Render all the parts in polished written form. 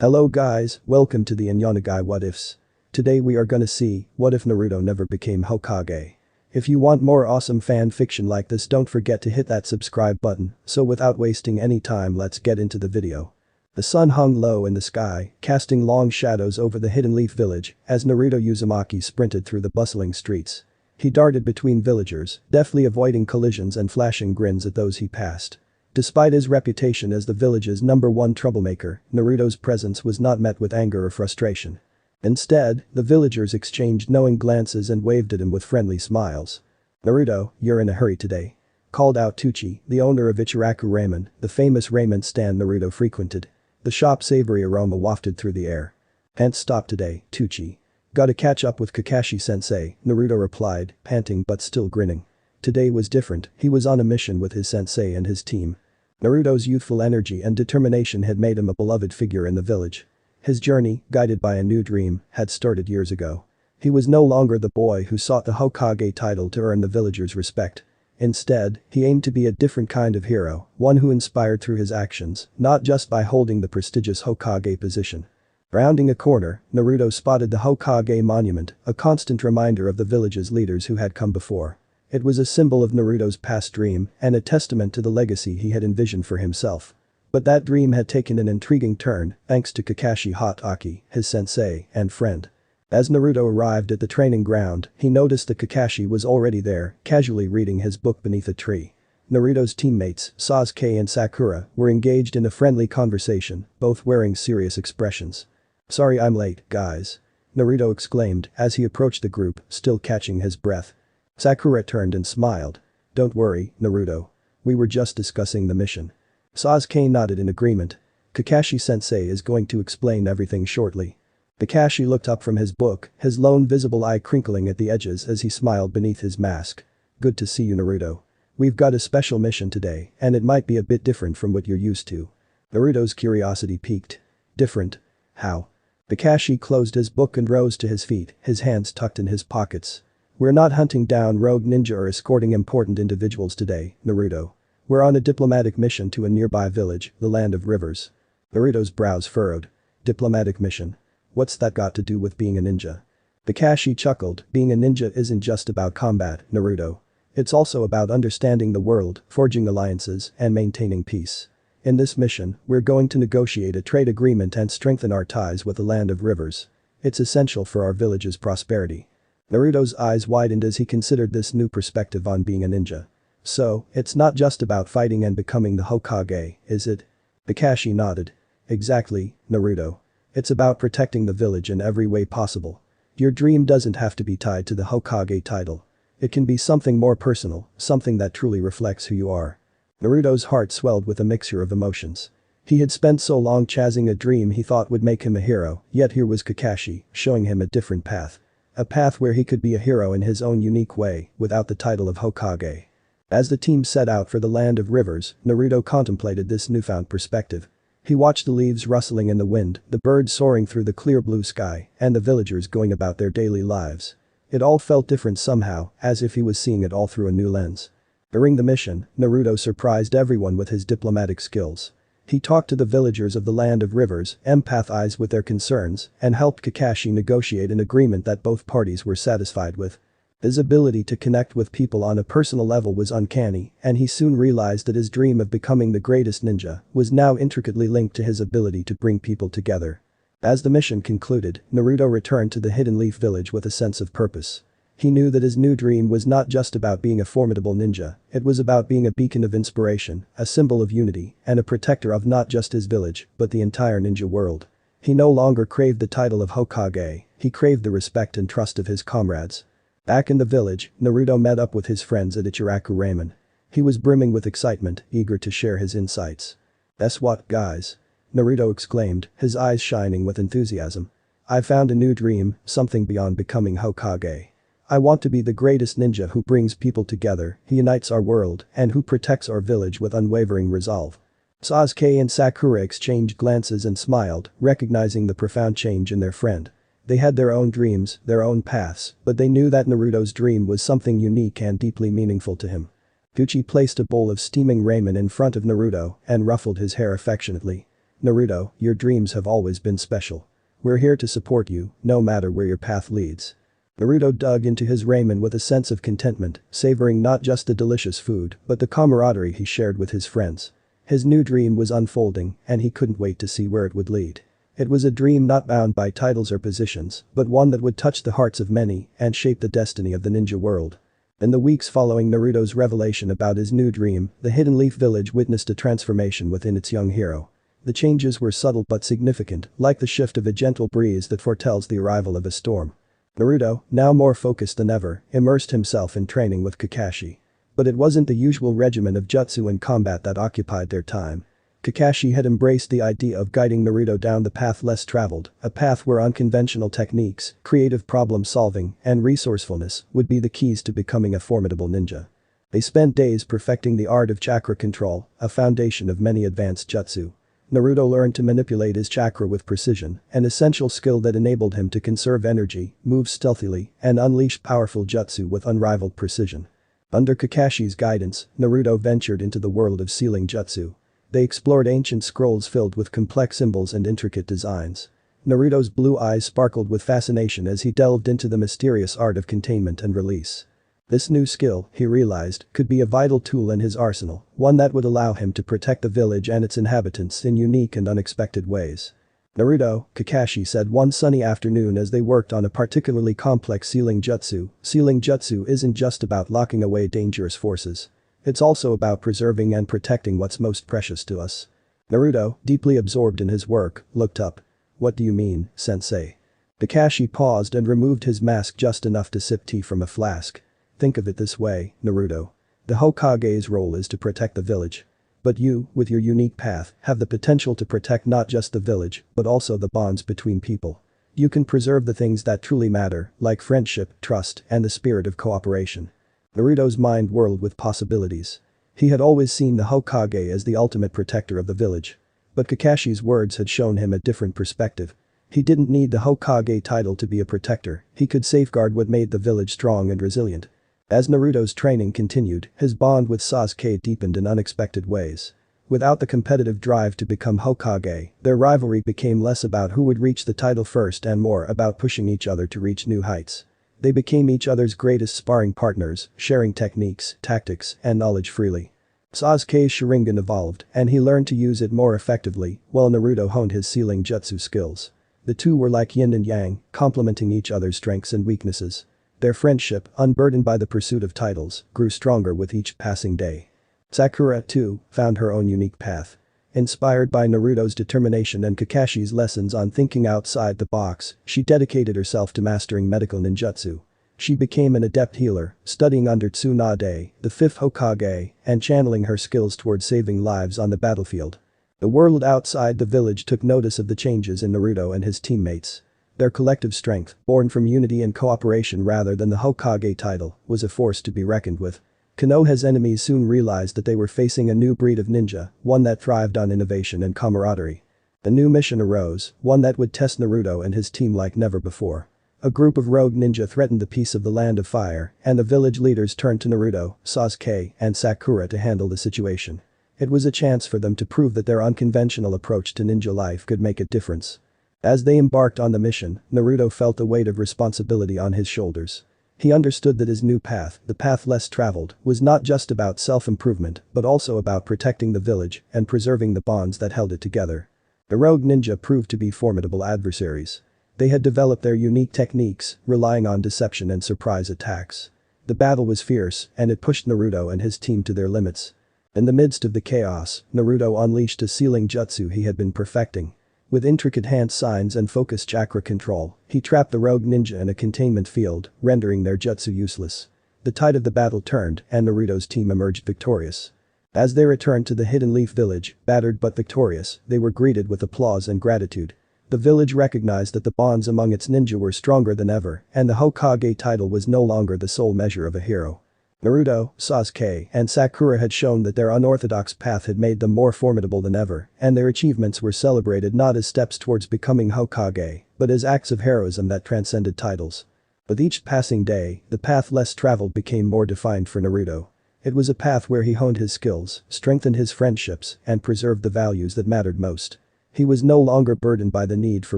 Hello guys, welcome to the Anionegai What Ifs. Today we are gonna see, what if Naruto never became Hokage? If you want more awesome fan fiction like this, don't forget to hit that subscribe button. So without wasting any time, let's get into the video. The sun hung low in the sky, casting long shadows over the Hidden Leaf village as Naruto Uzumaki sprinted through the bustling streets. He darted between villagers, deftly avoiding collisions and flashing grins at those he passed. Despite his reputation as the village's #1 troublemaker, Naruto's presence was not met with anger or frustration. Instead, the villagers exchanged knowing glances and waved at him with friendly smiles. "Naruto, you're in a hurry today," called out Tucci, the owner of Ichiraku Ramen, the famous ramen stand Naruto frequented. The shop's savory aroma wafted through the air. "Can't stop today, Tucci. Gotta catch up with Kakashi-sensei," Naruto replied, panting but still grinning. Today was different, he was on a mission with his sensei and his team. Naruto's youthful energy and determination had made him a beloved figure in the village. His journey, guided by a new dream, had started years ago. He was no longer the boy who sought the Hokage title to earn the villagers' respect. Instead, he aimed to be a different kind of hero, one who inspired through his actions, not just by holding the prestigious Hokage position. Rounding a corner, Naruto spotted the Hokage monument, a constant reminder of the village's leaders who had come before. It was a symbol of Naruto's past dream and a testament to the legacy he had envisioned for himself. But that dream had taken an intriguing turn thanks to Kakashi Hatake, his sensei and friend. As Naruto arrived at the training ground, he noticed that Kakashi was already there, casually reading his book beneath a tree. Naruto's teammates, Sasuke and Sakura, were engaged in a friendly conversation, both wearing serious expressions. "Sorry I'm late, guys," Naruto exclaimed as he approached the group, still catching his breath. Sakura turned and smiled. "Don't worry, Naruto. We were just discussing the mission." Sasuke nodded in agreement. "Kakashi-sensei is going to explain everything shortly." Kakashi looked up from his book, his lone visible eye crinkling at the edges as he smiled beneath his mask. "Good to see you, Naruto. We've got a special mission today, and it might be a bit different from what you're used to." Naruto's curiosity piqued. "Different? How?" Kakashi closed his book and rose to his feet, his hands tucked in his pockets. "We're not hunting down rogue ninja or escorting important individuals today, Naruto. We're on a diplomatic mission to a nearby village, the Land of Rivers." Naruto's brows furrowed. "Diplomatic mission? What's that got to do with being a ninja?" Kakashi chuckled. "Being a ninja isn't just about combat, Naruto. It's also about understanding the world, forging alliances, and maintaining peace. In this mission, we're going to negotiate a trade agreement and strengthen our ties with the Land of Rivers. It's essential for our village's prosperity." Naruto's eyes widened as he considered this new perspective on being a ninja. "So, it's not just about fighting and becoming the Hokage, is it?" Kakashi nodded. "Exactly, Naruto. It's about protecting the village in every way possible. Your dream doesn't have to be tied to the Hokage title. It can be something more personal, something that truly reflects who you are." Naruto's heart swelled with a mixture of emotions. He had spent so long chasing a dream he thought would make him a hero, yet here was Kakashi, showing him a different path. A path where he could be a hero in his own unique way, without the title of Hokage. As the team set out for the Land of Rivers, Naruto contemplated this newfound perspective. He watched the leaves rustling in the wind, the birds soaring through the clear blue sky, and the villagers going about their daily lives. It all felt different somehow, as if he was seeing it all through a new lens. During the mission, Naruto surprised everyone with his diplomatic skills. He talked to the villagers of the Land of Rivers, empathized with their concerns, and helped Kakashi negotiate an agreement that both parties were satisfied with. His ability to connect with people on a personal level was uncanny, and he soon realized that his dream of becoming the greatest ninja was now intricately linked to his ability to bring people together. As the mission concluded, Naruto returned to the Hidden Leaf village with a sense of purpose. He knew that his new dream was not just about being a formidable ninja, it was about being a beacon of inspiration, a symbol of unity, and a protector of not just his village, but the entire ninja world. He no longer craved the title of Hokage, he craved the respect and trust of his comrades. Back in the village, Naruto met up with his friends at Ichiraku Ramen. He was brimming with excitement, eager to share his insights. "That's what, guys," Naruto exclaimed, his eyes shining with enthusiasm. "I found a new dream, something beyond becoming Hokage. I want to be the greatest ninja who brings people together, who unites our world, and who protects our village with unwavering resolve." Sasuke and Sakura exchanged glances and smiled, recognizing the profound change in their friend. They had their own dreams, their own paths, but they knew that Naruto's dream was something unique and deeply meaningful to him. Gucci placed a bowl of steaming ramen in front of Naruto and ruffled his hair affectionately. Naruto, your dreams have always been special. We're here to support you, no matter where your path leads. Naruto dug into his ramen with a sense of contentment, savoring not just the delicious food, but the camaraderie he shared with his friends. His new dream was unfolding, and he couldn't wait to see where it would lead. It was a dream not bound by titles or positions, but one that would touch the hearts of many and shape the destiny of the ninja world. In the weeks following Naruto's revelation about his new dream, the Hidden Leaf Village witnessed a transformation within its young hero. The changes were subtle but significant, like the shift of a gentle breeze that foretells the arrival of a storm. Naruto, now more focused than ever, immersed himself in training with Kakashi. But it wasn't the usual regimen of jutsu and combat that occupied their time. Kakashi had embraced the idea of guiding Naruto down the path less traveled, a path where unconventional techniques, creative problem solving, and resourcefulness would be the keys to becoming a formidable ninja. They spent days perfecting the art of chakra control, a foundation of many advanced jutsu. Naruto learned to manipulate his chakra with precision, an essential skill that enabled him to conserve energy, move stealthily, and unleash powerful jutsu with unrivaled precision. Under Kakashi's guidance, Naruto ventured into the world of sealing jutsu. They explored ancient scrolls filled with complex symbols and intricate designs. Naruto's blue eyes sparkled with fascination as he delved into the mysterious art of containment and release. This new skill, he realized, could be a vital tool in his arsenal, one that would allow him to protect the village and its inhabitants in unique and unexpected ways. Naruto, Kakashi said one sunny afternoon as they worked on a particularly complex sealing jutsu. Sealing jutsu isn't just about locking away dangerous forces. It's also about preserving and protecting what's most precious to us. Naruto, deeply absorbed in his work, looked up. What do you mean, sensei? Kakashi paused and removed his mask just enough to sip tea from a flask. Think of it this way, Naruto. The Hokage's role is to protect the village. But you, with your unique path, have the potential to protect not just the village, but also the bonds between people. You can preserve the things that truly matter, like friendship, trust, and the spirit of cooperation. Naruto's mind whirled with possibilities. He had always seen the Hokage as the ultimate protector of the village. But Kakashi's words had shown him a different perspective. He didn't need the Hokage title to be a protector, he could safeguard what made the village strong and resilient. As Naruto's training continued, his bond with Sasuke deepened in unexpected ways. Without the competitive drive to become Hokage, their rivalry became less about who would reach the title first and more about pushing each other to reach new heights. They became each other's greatest sparring partners, sharing techniques, tactics, and knowledge freely. Sasuke's Sharingan evolved, and he learned to use it more effectively, while Naruto honed his sealing jutsu skills. The two were like yin and yang, complementing each other's strengths and weaknesses. Their friendship, unburdened by the pursuit of titles, grew stronger with each passing day. Sakura, too, found her own unique path. Inspired by Naruto's determination and Kakashi's lessons on thinking outside the box, she dedicated herself to mastering medical ninjutsu. She became an adept healer, studying under Tsunade, the fifth Hokage, and channeling her skills toward saving lives on the battlefield. The world outside the village took notice of the changes in Naruto and his teammates. Their collective strength, born from unity and cooperation rather than the Hokage title, was a force to be reckoned with. Konoha's enemies soon realized that they were facing a new breed of ninja, one that thrived on innovation and camaraderie. A new mission arose, one that would test Naruto and his team like never before. A group of rogue ninja threatened the peace of the Land of Fire, and the village leaders turned to Naruto, Sasuke, and Sakura to handle the situation. It was a chance for them to prove that their unconventional approach to ninja life could make a difference. As they embarked on the mission, Naruto felt the weight of responsibility on his shoulders. He understood that his new path, the path less traveled, was not just about self-improvement, but also about protecting the village and preserving the bonds that held it together. The rogue ninja proved to be formidable adversaries. They had developed their unique techniques, relying on deception and surprise attacks. The battle was fierce, and it pushed Naruto and his team to their limits. In the midst of the chaos, Naruto unleashed a sealing jutsu he had been perfecting. With intricate hand signs and focused chakra control, he trapped the rogue ninja in a containment field, rendering their jutsu useless. The tide of the battle turned, and Naruto's team emerged victorious. As they returned to the Hidden Leaf Village, battered but victorious, they were greeted with applause and gratitude. The village recognized that the bonds among its ninja were stronger than ever, and the Hokage title was no longer the sole measure of a hero. Naruto, Sasuke, and Sakura had shown that their unorthodox path had made them more formidable than ever, and their achievements were celebrated not as steps towards becoming Hokage, but as acts of heroism that transcended titles. With each passing day, the path less traveled became more defined for Naruto. It was a path where he honed his skills, strengthened his friendships, and preserved the values that mattered most. He was no longer burdened by the need for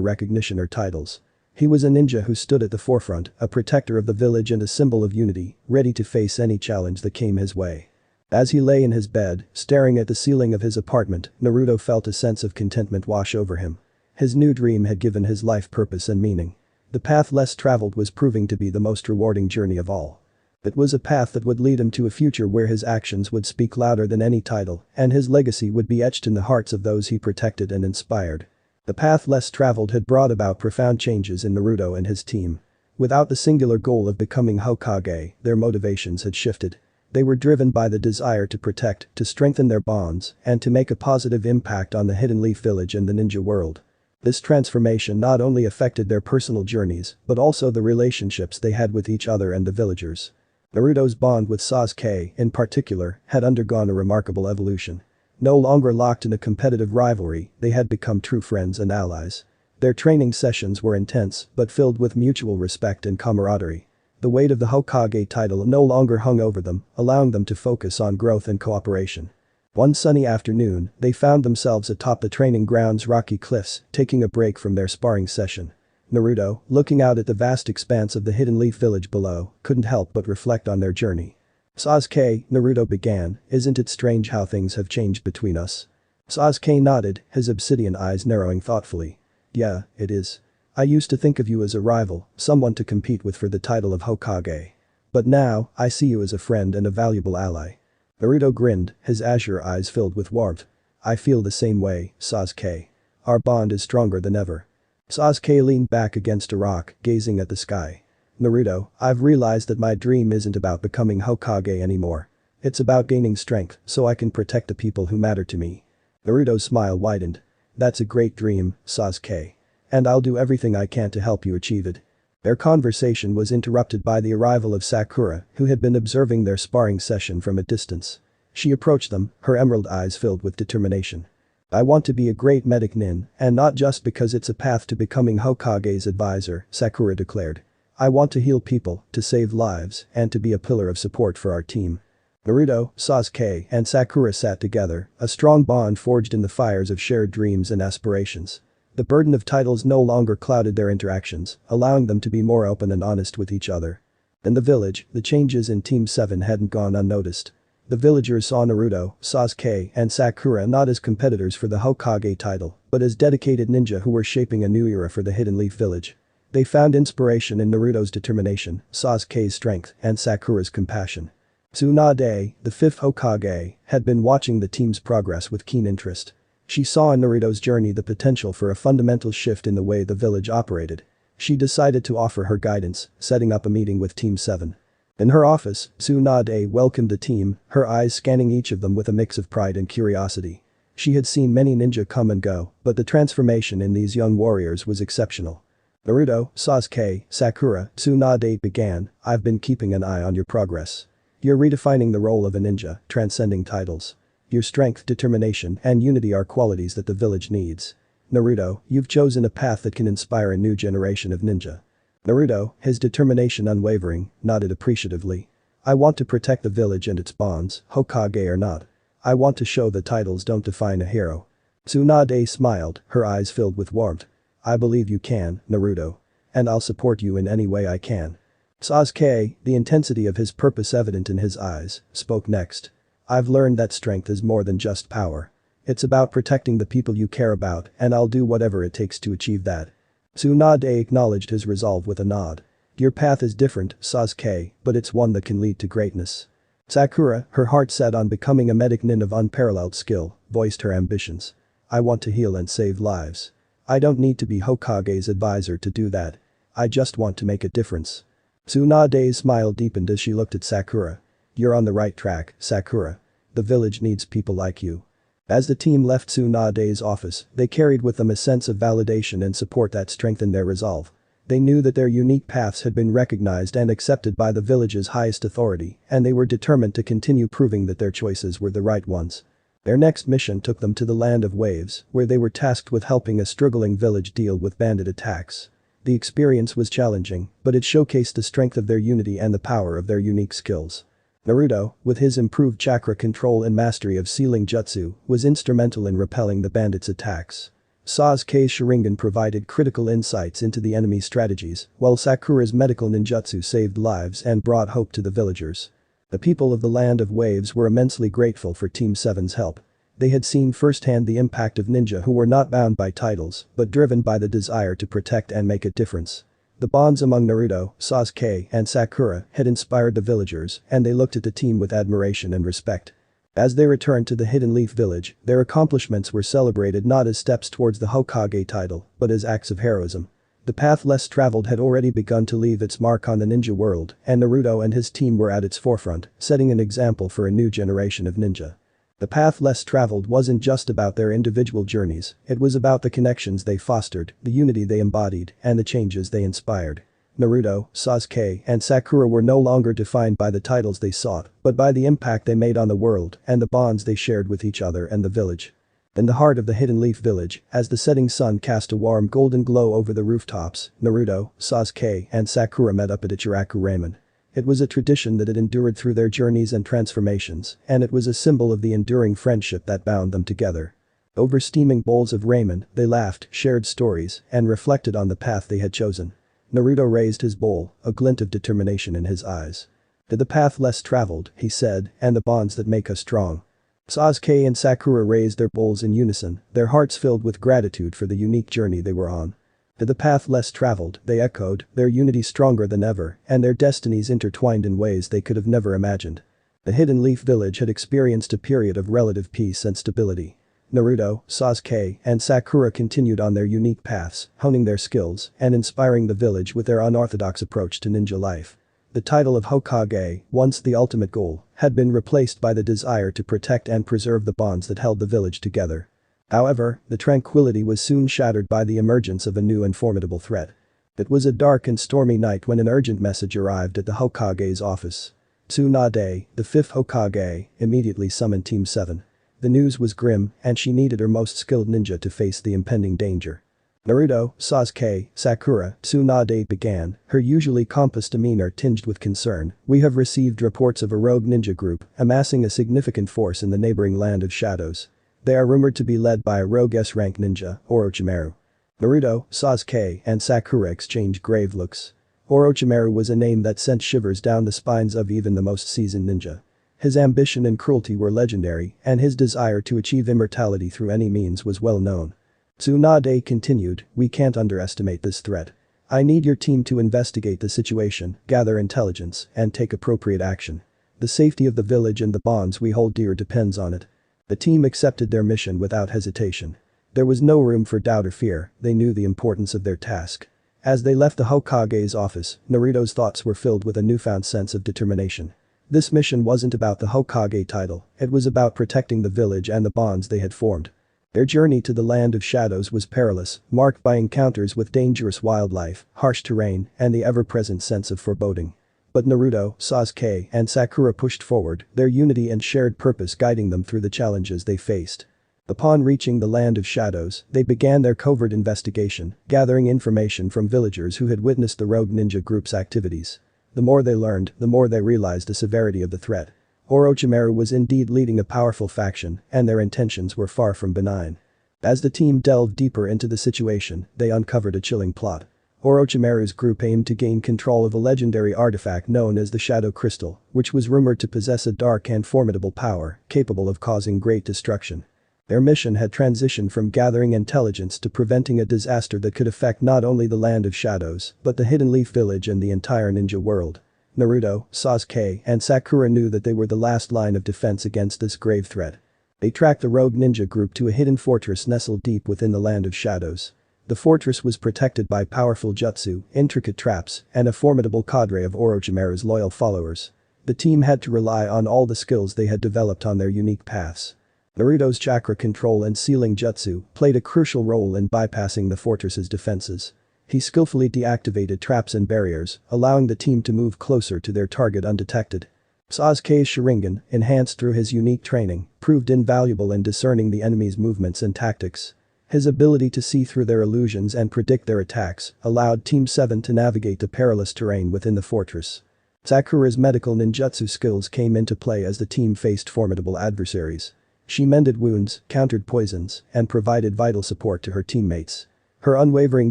recognition or titles. He was a ninja who stood at the forefront, a protector of the village and a symbol of unity, ready to face any challenge that came his way. As he lay in his bed, staring at the ceiling of his apartment, Naruto felt a sense of contentment wash over him. His new dream had given his life purpose and meaning. The path less traveled was proving to be the most rewarding journey of all. It was a path that would lead him to a future where his actions would speak louder than any title, and his legacy would be etched in the hearts of those he protected and inspired. The path less traveled had brought about profound changes in Naruto and his team. Without the singular goal of becoming Hokage, their motivations had shifted. They were driven by the desire to protect, to strengthen their bonds, and to make a positive impact on the Hidden Leaf Village and the ninja world. This transformation not only affected their personal journeys, but also the relationships they had with each other and the villagers. Naruto's bond with Sasuke, in particular, had undergone a remarkable evolution. No longer locked in a competitive rivalry, they had become true friends and allies. Their training sessions were intense, but filled with mutual respect and camaraderie. The weight of the Hokage title no longer hung over them, allowing them to focus on growth and cooperation. One sunny afternoon, they found themselves atop the training ground's rocky cliffs, taking a break from their sparring session. Naruto, looking out at the vast expanse of the Hidden Leaf Village below, couldn't help but reflect on their journey. "Sasuke," Naruto began, "isn't it strange how things have changed between us?" Sasuke nodded, his obsidian eyes narrowing thoughtfully. "Yeah, it is. I used to think of you as a rival, someone to compete with for the title of Hokage. But now, I see you as a friend and a valuable ally." Naruto grinned, his azure eyes filled with warmth. "I feel the same way, Sasuke. Our bond is stronger than ever." Sasuke leaned back against a rock, gazing at the sky. "Naruto, I've realized that my dream isn't about becoming Hokage anymore. It's about gaining strength so I can protect the people who matter to me." Naruto's smile widened. "That's a great dream, Sasuke. And I'll do everything I can to help you achieve it." Their conversation was interrupted by the arrival of Sakura, who had been observing their sparring session from a distance. She approached them, her emerald eyes filled with determination. "I want to be a great medic nin, and not just because it's a path to becoming Hokage's advisor," Sakura declared. "I want to heal people, to save lives, and to be a pillar of support for our team." Naruto, Sasuke, and Sakura sat together, a strong bond forged in the fires of shared dreams and aspirations. The burden of titles no longer clouded their interactions, allowing them to be more open and honest with each other. In the village, the changes in Team 7 hadn't gone unnoticed. The villagers saw Naruto, Sasuke, and Sakura not as competitors for the Hokage title, but as dedicated ninja who were shaping a new era for the Hidden Leaf Village. They found inspiration in Naruto's determination, Sasuke's strength, and Sakura's compassion. Tsunade, the fifth Hokage, had been watching the team's progress with keen interest. She saw in Naruto's journey the potential for a fundamental shift in the way the village operated. She decided to offer her guidance, setting up a meeting with Team 7. In her office, Tsunade welcomed the team, her eyes scanning each of them with a mix of pride and curiosity. She had seen many ninja come and go, but the transformation in these young warriors was exceptional. "Naruto, Sasuke, Sakura," Tsunade began, "I've been keeping an eye on your progress. You're redefining the role of a ninja, transcending titles. Your strength, determination, and unity are qualities that the village needs. Naruto, you've chosen a path that can inspire a new generation of ninja." Naruto, his determination unwavering, nodded appreciatively. "I want to protect the village and its bonds, Hokage or not. I want to show that titles don't define a hero." Tsunade smiled, her eyes filled with warmth. "I believe you can, Naruto. And I'll support you in any way I can." Sasuke, the intensity of his purpose evident in his eyes, spoke next. "I've learned that strength is more than just power. It's about protecting the people you care about, and I'll do whatever it takes to achieve that." Tsunade acknowledged his resolve with a nod. "Your path is different, Sasuke, but it's one that can lead to greatness." Sakura, her heart set on becoming a medic nin of unparalleled skill, voiced her ambitions. "I want to heal and save lives. I don't need to be Hokage's advisor to do that. I just want to make a difference." Tsunade's smile deepened as she looked at Sakura. "You're on the right track, Sakura. The village needs people like you." As the team left Tsunade's office, they carried with them a sense of validation and support that strengthened their resolve. They knew that their unique paths had been recognized and accepted by the village's highest authority, and they were determined to continue proving that their choices were the right ones. Their next mission took them to the Land of Waves, where they were tasked with helping a struggling village deal with bandit attacks. The experience was challenging, but it showcased the strength of their unity and the power of their unique skills. Naruto, with his improved chakra control and mastery of sealing jutsu, was instrumental in repelling the bandits' attacks. Sasuke's Sharingan provided critical insights into the enemy's strategies, while Sakura's medical ninjutsu saved lives and brought hope to the villagers. The people of the Land of Waves were immensely grateful for Team 7's help. They had seen firsthand the impact of ninja who were not bound by titles, but driven by the desire to protect and make a difference. The bonds among Naruto, Sasuke, and Sakura had inspired the villagers, and they looked at the team with admiration and respect. As they returned to the Hidden Leaf Village, their accomplishments were celebrated not as steps towards the Hokage title, but as acts of heroism. The path less traveled had already begun to leave its mark on the ninja world, and Naruto and his team were at its forefront, setting an example for a new generation of ninja. The path less traveled wasn't just about their individual journeys, it was about the connections they fostered, the unity they embodied, and the changes they inspired. Naruto, Sasuke, and Sakura were no longer defined by the titles they sought, but by the impact they made on the world and the bonds they shared with each other and the village. In the heart of the Hidden Leaf Village, as the setting sun cast a warm golden glow over the rooftops, Naruto, Sasuke, and Sakura met up at Ichiraku Ramen. It was a tradition that had endured through their journeys and transformations, and it was a symbol of the enduring friendship that bound them together. Over steaming bowls of ramen, they laughed, shared stories, and reflected on the path they had chosen. Naruto raised his bowl, a glint of determination in his eyes. "To the path less traveled," he said, "and the bonds that make us strong." Sasuke and Sakura raised their bowls in unison, their hearts filled with gratitude for the unique journey they were on. "To the path less traveled," they echoed, their unity stronger than ever, and their destinies intertwined in ways they could have never imagined. The Hidden Leaf Village had experienced a period of relative peace and stability. Naruto, Sasuke, and Sakura continued on their unique paths, honing their skills and inspiring the village with their unorthodox approach to ninja life. The title of Hokage, once the ultimate goal, had been replaced by the desire to protect and preserve the bonds that held the village together. However, the tranquility was soon shattered by the emergence of a new and formidable threat. It was a dark and stormy night when an urgent message arrived at the Hokage's office. Tsunade, the fifth Hokage, immediately summoned Team 7. The news was grim, and she needed her most skilled ninja to face the impending danger. "Naruto, Sasuke, Sakura," Tsunade began, her usually compass demeanor tinged with concern. "We have received reports of a rogue ninja group amassing a significant force in the neighboring Land of Shadows. They are rumored to be led by a rogue S-rank ninja, Orochimaru." Naruto, Sasuke, and Sakura exchanged grave looks. Orochimaru was a name that sent shivers down the spines of even the most seasoned ninja. His ambition and cruelty were legendary, and his desire to achieve immortality through any means was well known. Tsunade continued, "We can't underestimate this threat. I need your team to investigate the situation, gather intelligence, and take appropriate action. The safety of the village and the bonds we hold dear depends on it." The team accepted their mission without hesitation. There was no room for doubt or fear, they knew the importance of their task. As they left the Hokage's office, Naruto's thoughts were filled with a newfound sense of determination. This mission wasn't about the Hokage title, it was about protecting the village and the bonds they had formed. Their journey to the Land of Shadows was perilous, marked by encounters with dangerous wildlife, harsh terrain, and the ever-present sense of foreboding. But Naruto, Sasuke, and Sakura pushed forward, their unity and shared purpose guiding them through the challenges they faced. Upon reaching the Land of Shadows, they began their covert investigation, gathering information from villagers who had witnessed the rogue ninja group's activities. The more they learned, the more they realized the severity of the threat. Orochimaru was indeed leading a powerful faction, and their intentions were far from benign. As the team delved deeper into the situation, they uncovered a chilling plot. Orochimaru's group aimed to gain control of a legendary artifact known as the Shadow Crystal, which was rumored to possess a dark and formidable power, capable of causing great destruction. Their mission had transitioned from gathering intelligence to preventing a disaster that could affect not only the Land of Shadows, but the Hidden Leaf Village and the entire ninja world. Naruto, Sasuke, and Sakura knew that they were the last line of defense against this grave threat. They tracked the rogue ninja group to a hidden fortress nestled deep within the Land of Shadows. The fortress was protected by powerful jutsu, intricate traps, and a formidable cadre of Orochimaru's loyal followers. The team had to rely on all the skills they had developed on their unique paths. Naruto's chakra control and sealing jutsu played a crucial role in bypassing the fortress's defenses. He skillfully deactivated traps and barriers, allowing the team to move closer to their target undetected. Sasuke's Sharingan, enhanced through his unique training, proved invaluable in discerning the enemy's movements and tactics. His ability to see through their illusions and predict their attacks allowed Team 7 to navigate the perilous terrain within the fortress. Sakura's medical ninjutsu skills came into play as the team faced formidable adversaries. She mended wounds, countered poisons, and provided vital support to her teammates. Her unwavering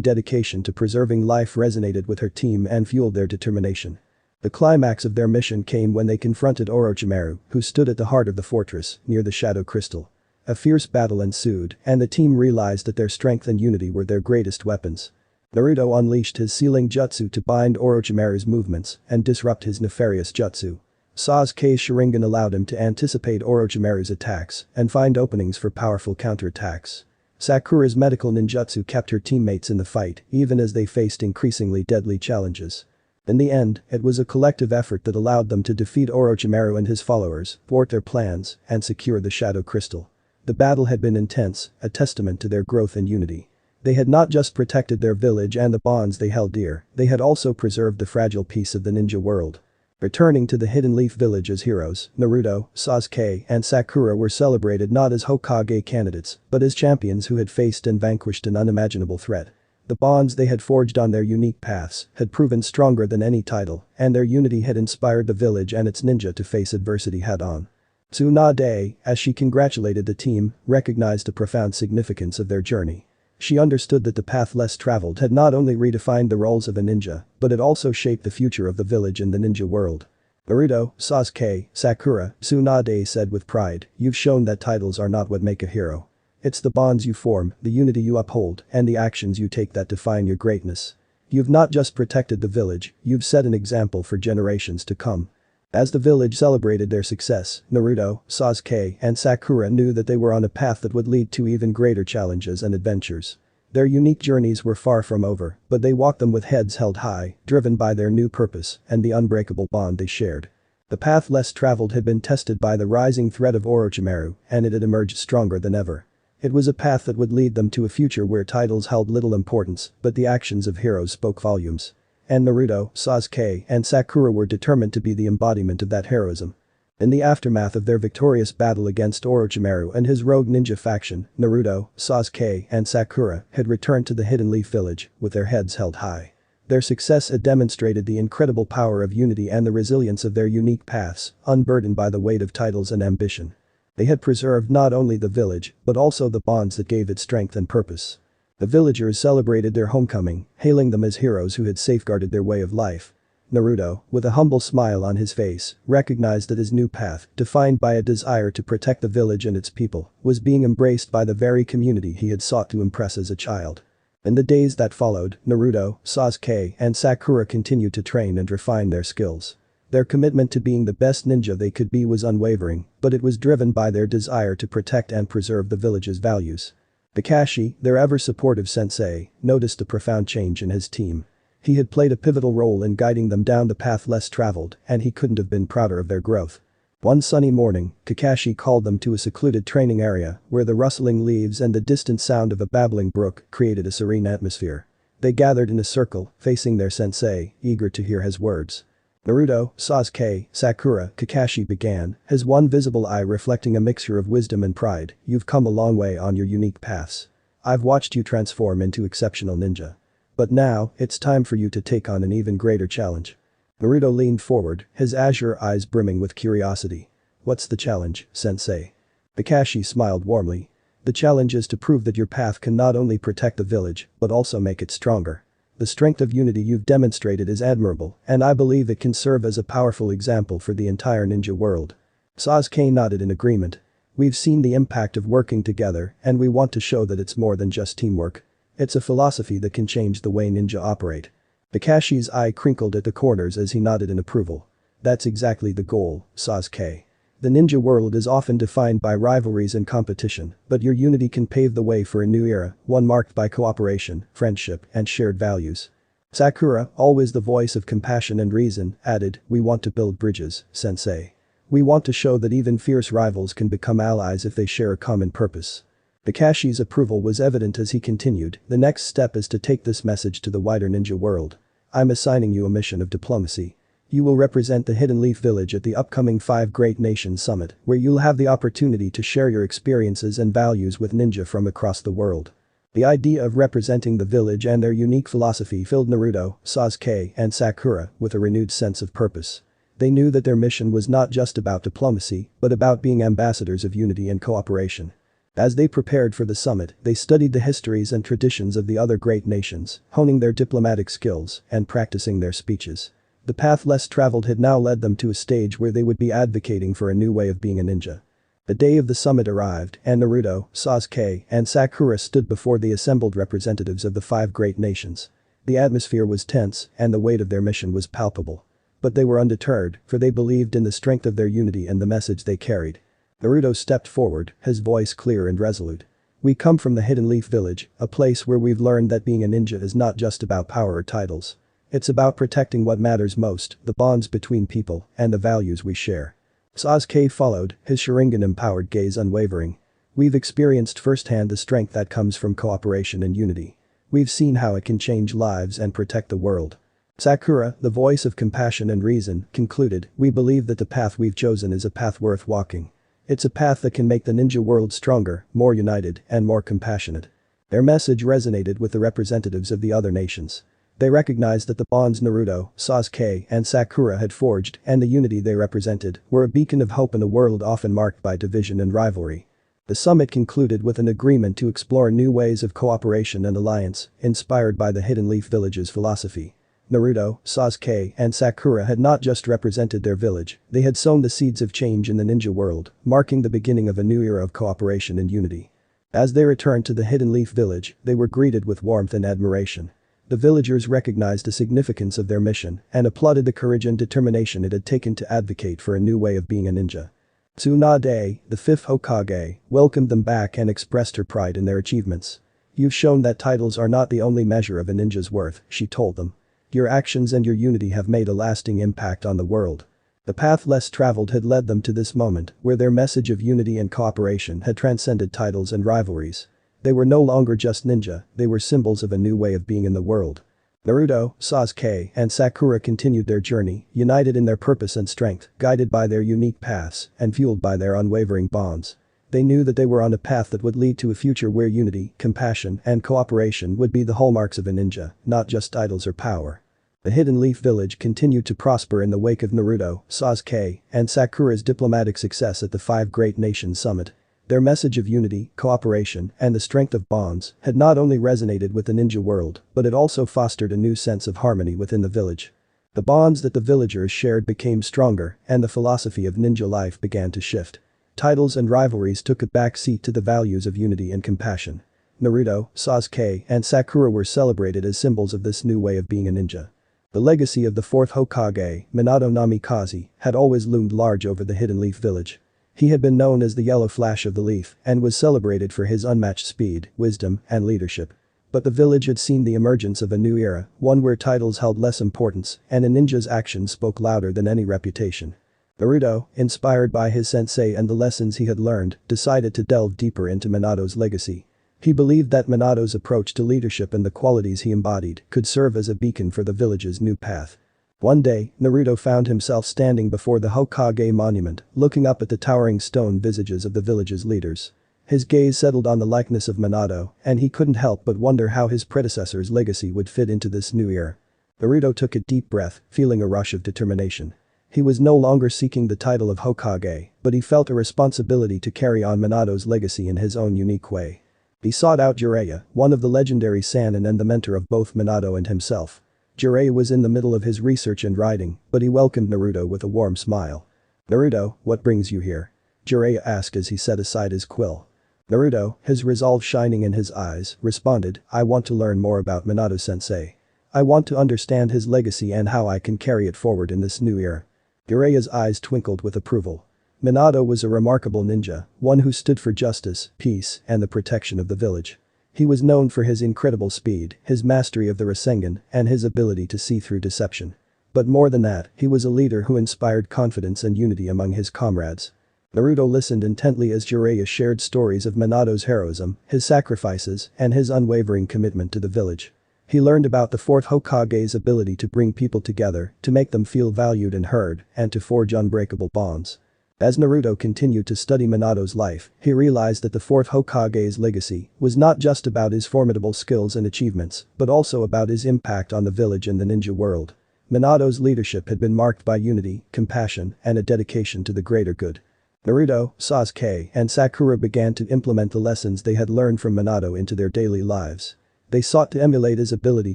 dedication to preserving life resonated with her team and fueled their determination. The climax of their mission came when they confronted Orochimaru, who stood at the heart of the fortress, near the Shadow Crystal. A fierce battle ensued, and the team realized that their strength and unity were their greatest weapons. Naruto unleashed his sealing jutsu to bind Orochimaru's movements and disrupt his nefarious jutsu. Sasuke's Sharingan allowed him to anticipate Orochimaru's attacks and find openings for powerful counterattacks. Sakura's medical ninjutsu kept her teammates in the fight even as they faced increasingly deadly challenges. In the end, it was a collective effort that allowed them to defeat Orochimaru and his followers, thwart their plans, and secure the Shadow Crystal. The battle had been intense, a testament to their growth and unity. They had not just protected their village and the bonds they held dear, they had also preserved the fragile peace of the ninja world. Returning to the Hidden Leaf Village as heroes, Naruto, Sasuke, and Sakura were celebrated not as Hokage candidates, but as champions who had faced and vanquished an unimaginable threat. The bonds they had forged on their unique paths had proven stronger than any title, and their unity had inspired the village and its ninja to face adversity head-on. Tsunade, as she congratulated the team, recognized the profound significance of their journey. She understood that the path less traveled had not only redefined the roles of a ninja, but it also shaped the future of the village and the ninja world. Naruto, Sasuke, Sakura, Tsunade said with pride, "You've shown that titles are not what make a hero. It's the bonds you form, the unity you uphold, and the actions you take that define your greatness. You've not just protected the village, you've set an example for generations to come." As the village celebrated their success, Naruto, Sasuke, and Sakura knew that they were on a path that would lead to even greater challenges and adventures. Their unique journeys were far from over, but they walked them with heads held high, driven by their new purpose and the unbreakable bond they shared. The path less traveled had been tested by the rising threat of Orochimaru, and it had emerged stronger than ever. It was a path that would lead them to a future where titles held little importance, but the actions of heroes spoke volumes. And Naruto, Sasuke, and Sakura were determined to be the embodiment of that heroism. In the aftermath of their victorious battle against Orochimaru and his rogue ninja faction, Naruto, Sasuke, and Sakura had returned to the Hidden Leaf Village with their heads held high. Their success had demonstrated the incredible power of unity and the resilience of their unique paths, unburdened by the weight of titles and ambition. They had preserved not only the village, but also the bonds that gave it strength and purpose. The villagers celebrated their homecoming, hailing them as heroes who had safeguarded their way of life. Naruto, with a humble smile on his face, recognized that his new path, defined by a desire to protect the village and its people, was being embraced by the very community he had sought to impress as a child. In the days that followed, Naruto, Sasuke, and Sakura continued to train and refine their skills. Their commitment to being the best ninja they could be was unwavering, but it was driven by their desire to protect and preserve the village's values. Kakashi, their ever-supportive sensei, noticed a profound change in his team. He had played a pivotal role in guiding them down the path less traveled, and he couldn't have been prouder of their growth. One sunny morning, Kakashi called them to a secluded training area where the rustling leaves and the distant sound of a babbling brook created a serene atmosphere. They gathered in a circle, facing their sensei, eager to hear his words. "Naruto, Sasuke, Sakura," Kakashi began, his one visible eye reflecting a mixture of wisdom and pride. "You've come a long way on your unique paths. I've watched you transform into exceptional ninja. But now, it's time for you to take on an even greater challenge." Naruto leaned forward, his azure eyes brimming with curiosity. "What's the challenge, sensei?" Kakashi smiled warmly. "The challenge is to prove that your path can not only protect the village, but also make it stronger. The strength of unity you've demonstrated is admirable, and I believe it can serve as a powerful example for the entire ninja world." Sasuke nodded in agreement. "We've seen the impact of working together, and we want to show that it's more than just teamwork. It's a philosophy that can change the way ninja operate." Kakashi's eye crinkled at the corners as he nodded in approval. "That's exactly the goal, Sasuke. The ninja world is often defined by rivalries and competition, but your unity can pave the way for a new era, one marked by cooperation, friendship, and shared values." Sakura, always the voice of compassion and reason, added, "We want to build bridges, sensei. We want to show that even fierce rivals can become allies if they share a common purpose." Kakashi's approval was evident as he continued, "The next step is to take this message to the wider ninja world. I'm assigning you a mission of diplomacy. You will represent the Hidden Leaf Village at the upcoming 5 Great Nations Summit, where you'll have the opportunity to share your experiences and values with ninja from across the world." The idea of representing the village and their unique philosophy filled Naruto, Sasuke, and Sakura with a renewed sense of purpose. They knew that their mission was not just about diplomacy, but about being ambassadors of unity and cooperation. As they prepared for the summit, they studied the histories and traditions of the other great nations, honing their diplomatic skills and practicing their speeches. The path less traveled had now led them to a stage where they would be advocating for a new way of being a ninja. The day of the summit arrived, and Naruto, Sasuke, and Sakura stood before the assembled representatives of the 5 great nations. The atmosphere was tense, and the weight of their mission was palpable. But they were undeterred, for they believed in the strength of their unity and the message they carried. Naruto stepped forward, his voice clear and resolute. "We come from the Hidden Leaf Village, a place where we've learned that being a ninja is not just about power or titles. It's about protecting what matters most, the bonds between people, and the values we share." Sasuke followed, his Sharingan-empowered gaze unwavering. "We've experienced firsthand the strength that comes from cooperation and unity. We've seen how it can change lives and protect the world." Sakura, the voice of compassion and reason, concluded, "We believe that the path we've chosen is a path worth walking. It's a path that can make the ninja world stronger, more united, and more compassionate." Their message resonated with the representatives of the other nations. They recognized that the bonds Naruto, Sasuke, and Sakura had forged, and the unity they represented, were a beacon of hope in a world often marked by division and rivalry. The summit concluded with an agreement to explore new ways of cooperation and alliance, inspired by the Hidden Leaf Village's philosophy. Naruto, Sasuke, and Sakura had not just represented their village, they had sown the seeds of change in the ninja world, marking the beginning of a new era of cooperation and unity. As they returned to the Hidden Leaf Village, they were greeted with warmth and admiration. The villagers recognized the significance of their mission and applauded the courage and determination it had taken to advocate for a new way of being a ninja. Tsunade, the 5th Hokage, welcomed them back and expressed her pride in their achievements. "You've shown that titles are not the only measure of a ninja's worth," she told them. "Your actions and your unity have made a lasting impact on the world." The path less traveled had led them to this moment, where their message of unity and cooperation had transcended titles and rivalries. They were no longer just ninja, they were symbols of a new way of being in the world. Naruto, Sasuke, and Sakura continued their journey, united in their purpose and strength, guided by their unique paths, and fueled by their unwavering bonds. They knew that they were on a path that would lead to a future where unity, compassion, and cooperation would be the hallmarks of a ninja, not just titles or power. The Hidden Leaf Village continued to prosper in the wake of Naruto, Sasuke, and Sakura's diplomatic success at the 5 Great Nations Summit. Their message of unity, cooperation, and the strength of bonds had not only resonated with the ninja world, but it also fostered a new sense of harmony within the village. The bonds that the villagers shared became stronger, and the philosophy of ninja life began to shift. Titles and rivalries took a back seat to the values of unity and compassion. Naruto, Sasuke, and Sakura were celebrated as symbols of this new way of being a ninja. The legacy of the 4th Hokage, Minato Namikaze, had always loomed large over the Hidden Leaf Village. He had been known as the Yellow Flash of the Leaf and was celebrated for his unmatched speed, wisdom, and leadership. But the village had seen the emergence of a new era, one where titles held less importance and a ninja's actions spoke louder than any reputation. Naruto, inspired by his sensei and the lessons he had learned, decided to delve deeper into Minato's legacy. He believed that Minato's approach to leadership and the qualities he embodied could serve as a beacon for the village's new path. One day, Naruto found himself standing before the Hokage monument, looking up at the towering stone visages of the village's leaders. His gaze settled on the likeness of Minato, and he couldn't help but wonder how his predecessor's legacy would fit into this new era. Naruto took a deep breath, feeling a rush of determination. He was no longer seeking the title of Hokage, but he felt a responsibility to carry on Minato's legacy in his own unique way. He sought out Jiraiya, one of the legendary Sannin and the mentor of both Minato and himself. Jiraiya was in the middle of his research and writing, but he welcomed Naruto with a warm smile. "Naruto, what brings you here?" Jiraiya asked as he set aside his quill. Naruto, his resolve shining in his eyes, responded, "I want to learn more about Minato-sensei. I want to understand his legacy and how I can carry it forward in this new era." Jiraiya's eyes twinkled with approval. Minato was a remarkable ninja, one who stood for justice, peace, and the protection of the village. He was known for his incredible speed, his mastery of the Rasengan, and his ability to see through deception. But more than that, he was a leader who inspired confidence and unity among his comrades. Naruto listened intently as Jiraiya shared stories of Minato's heroism, his sacrifices, and his unwavering commitment to the village. He learned about the 4th Hokage's ability to bring people together, to make them feel valued and heard, and to forge unbreakable bonds. As Naruto continued to study Minato's life, he realized that the 4th Hokage's legacy was not just about his formidable skills and achievements, but also about his impact on the village and the ninja world. Minato's leadership had been marked by unity, compassion, and a dedication to the greater good. Naruto, Sasuke, and Sakura began to implement the lessons they had learned from Minato into their daily lives. They sought to emulate his ability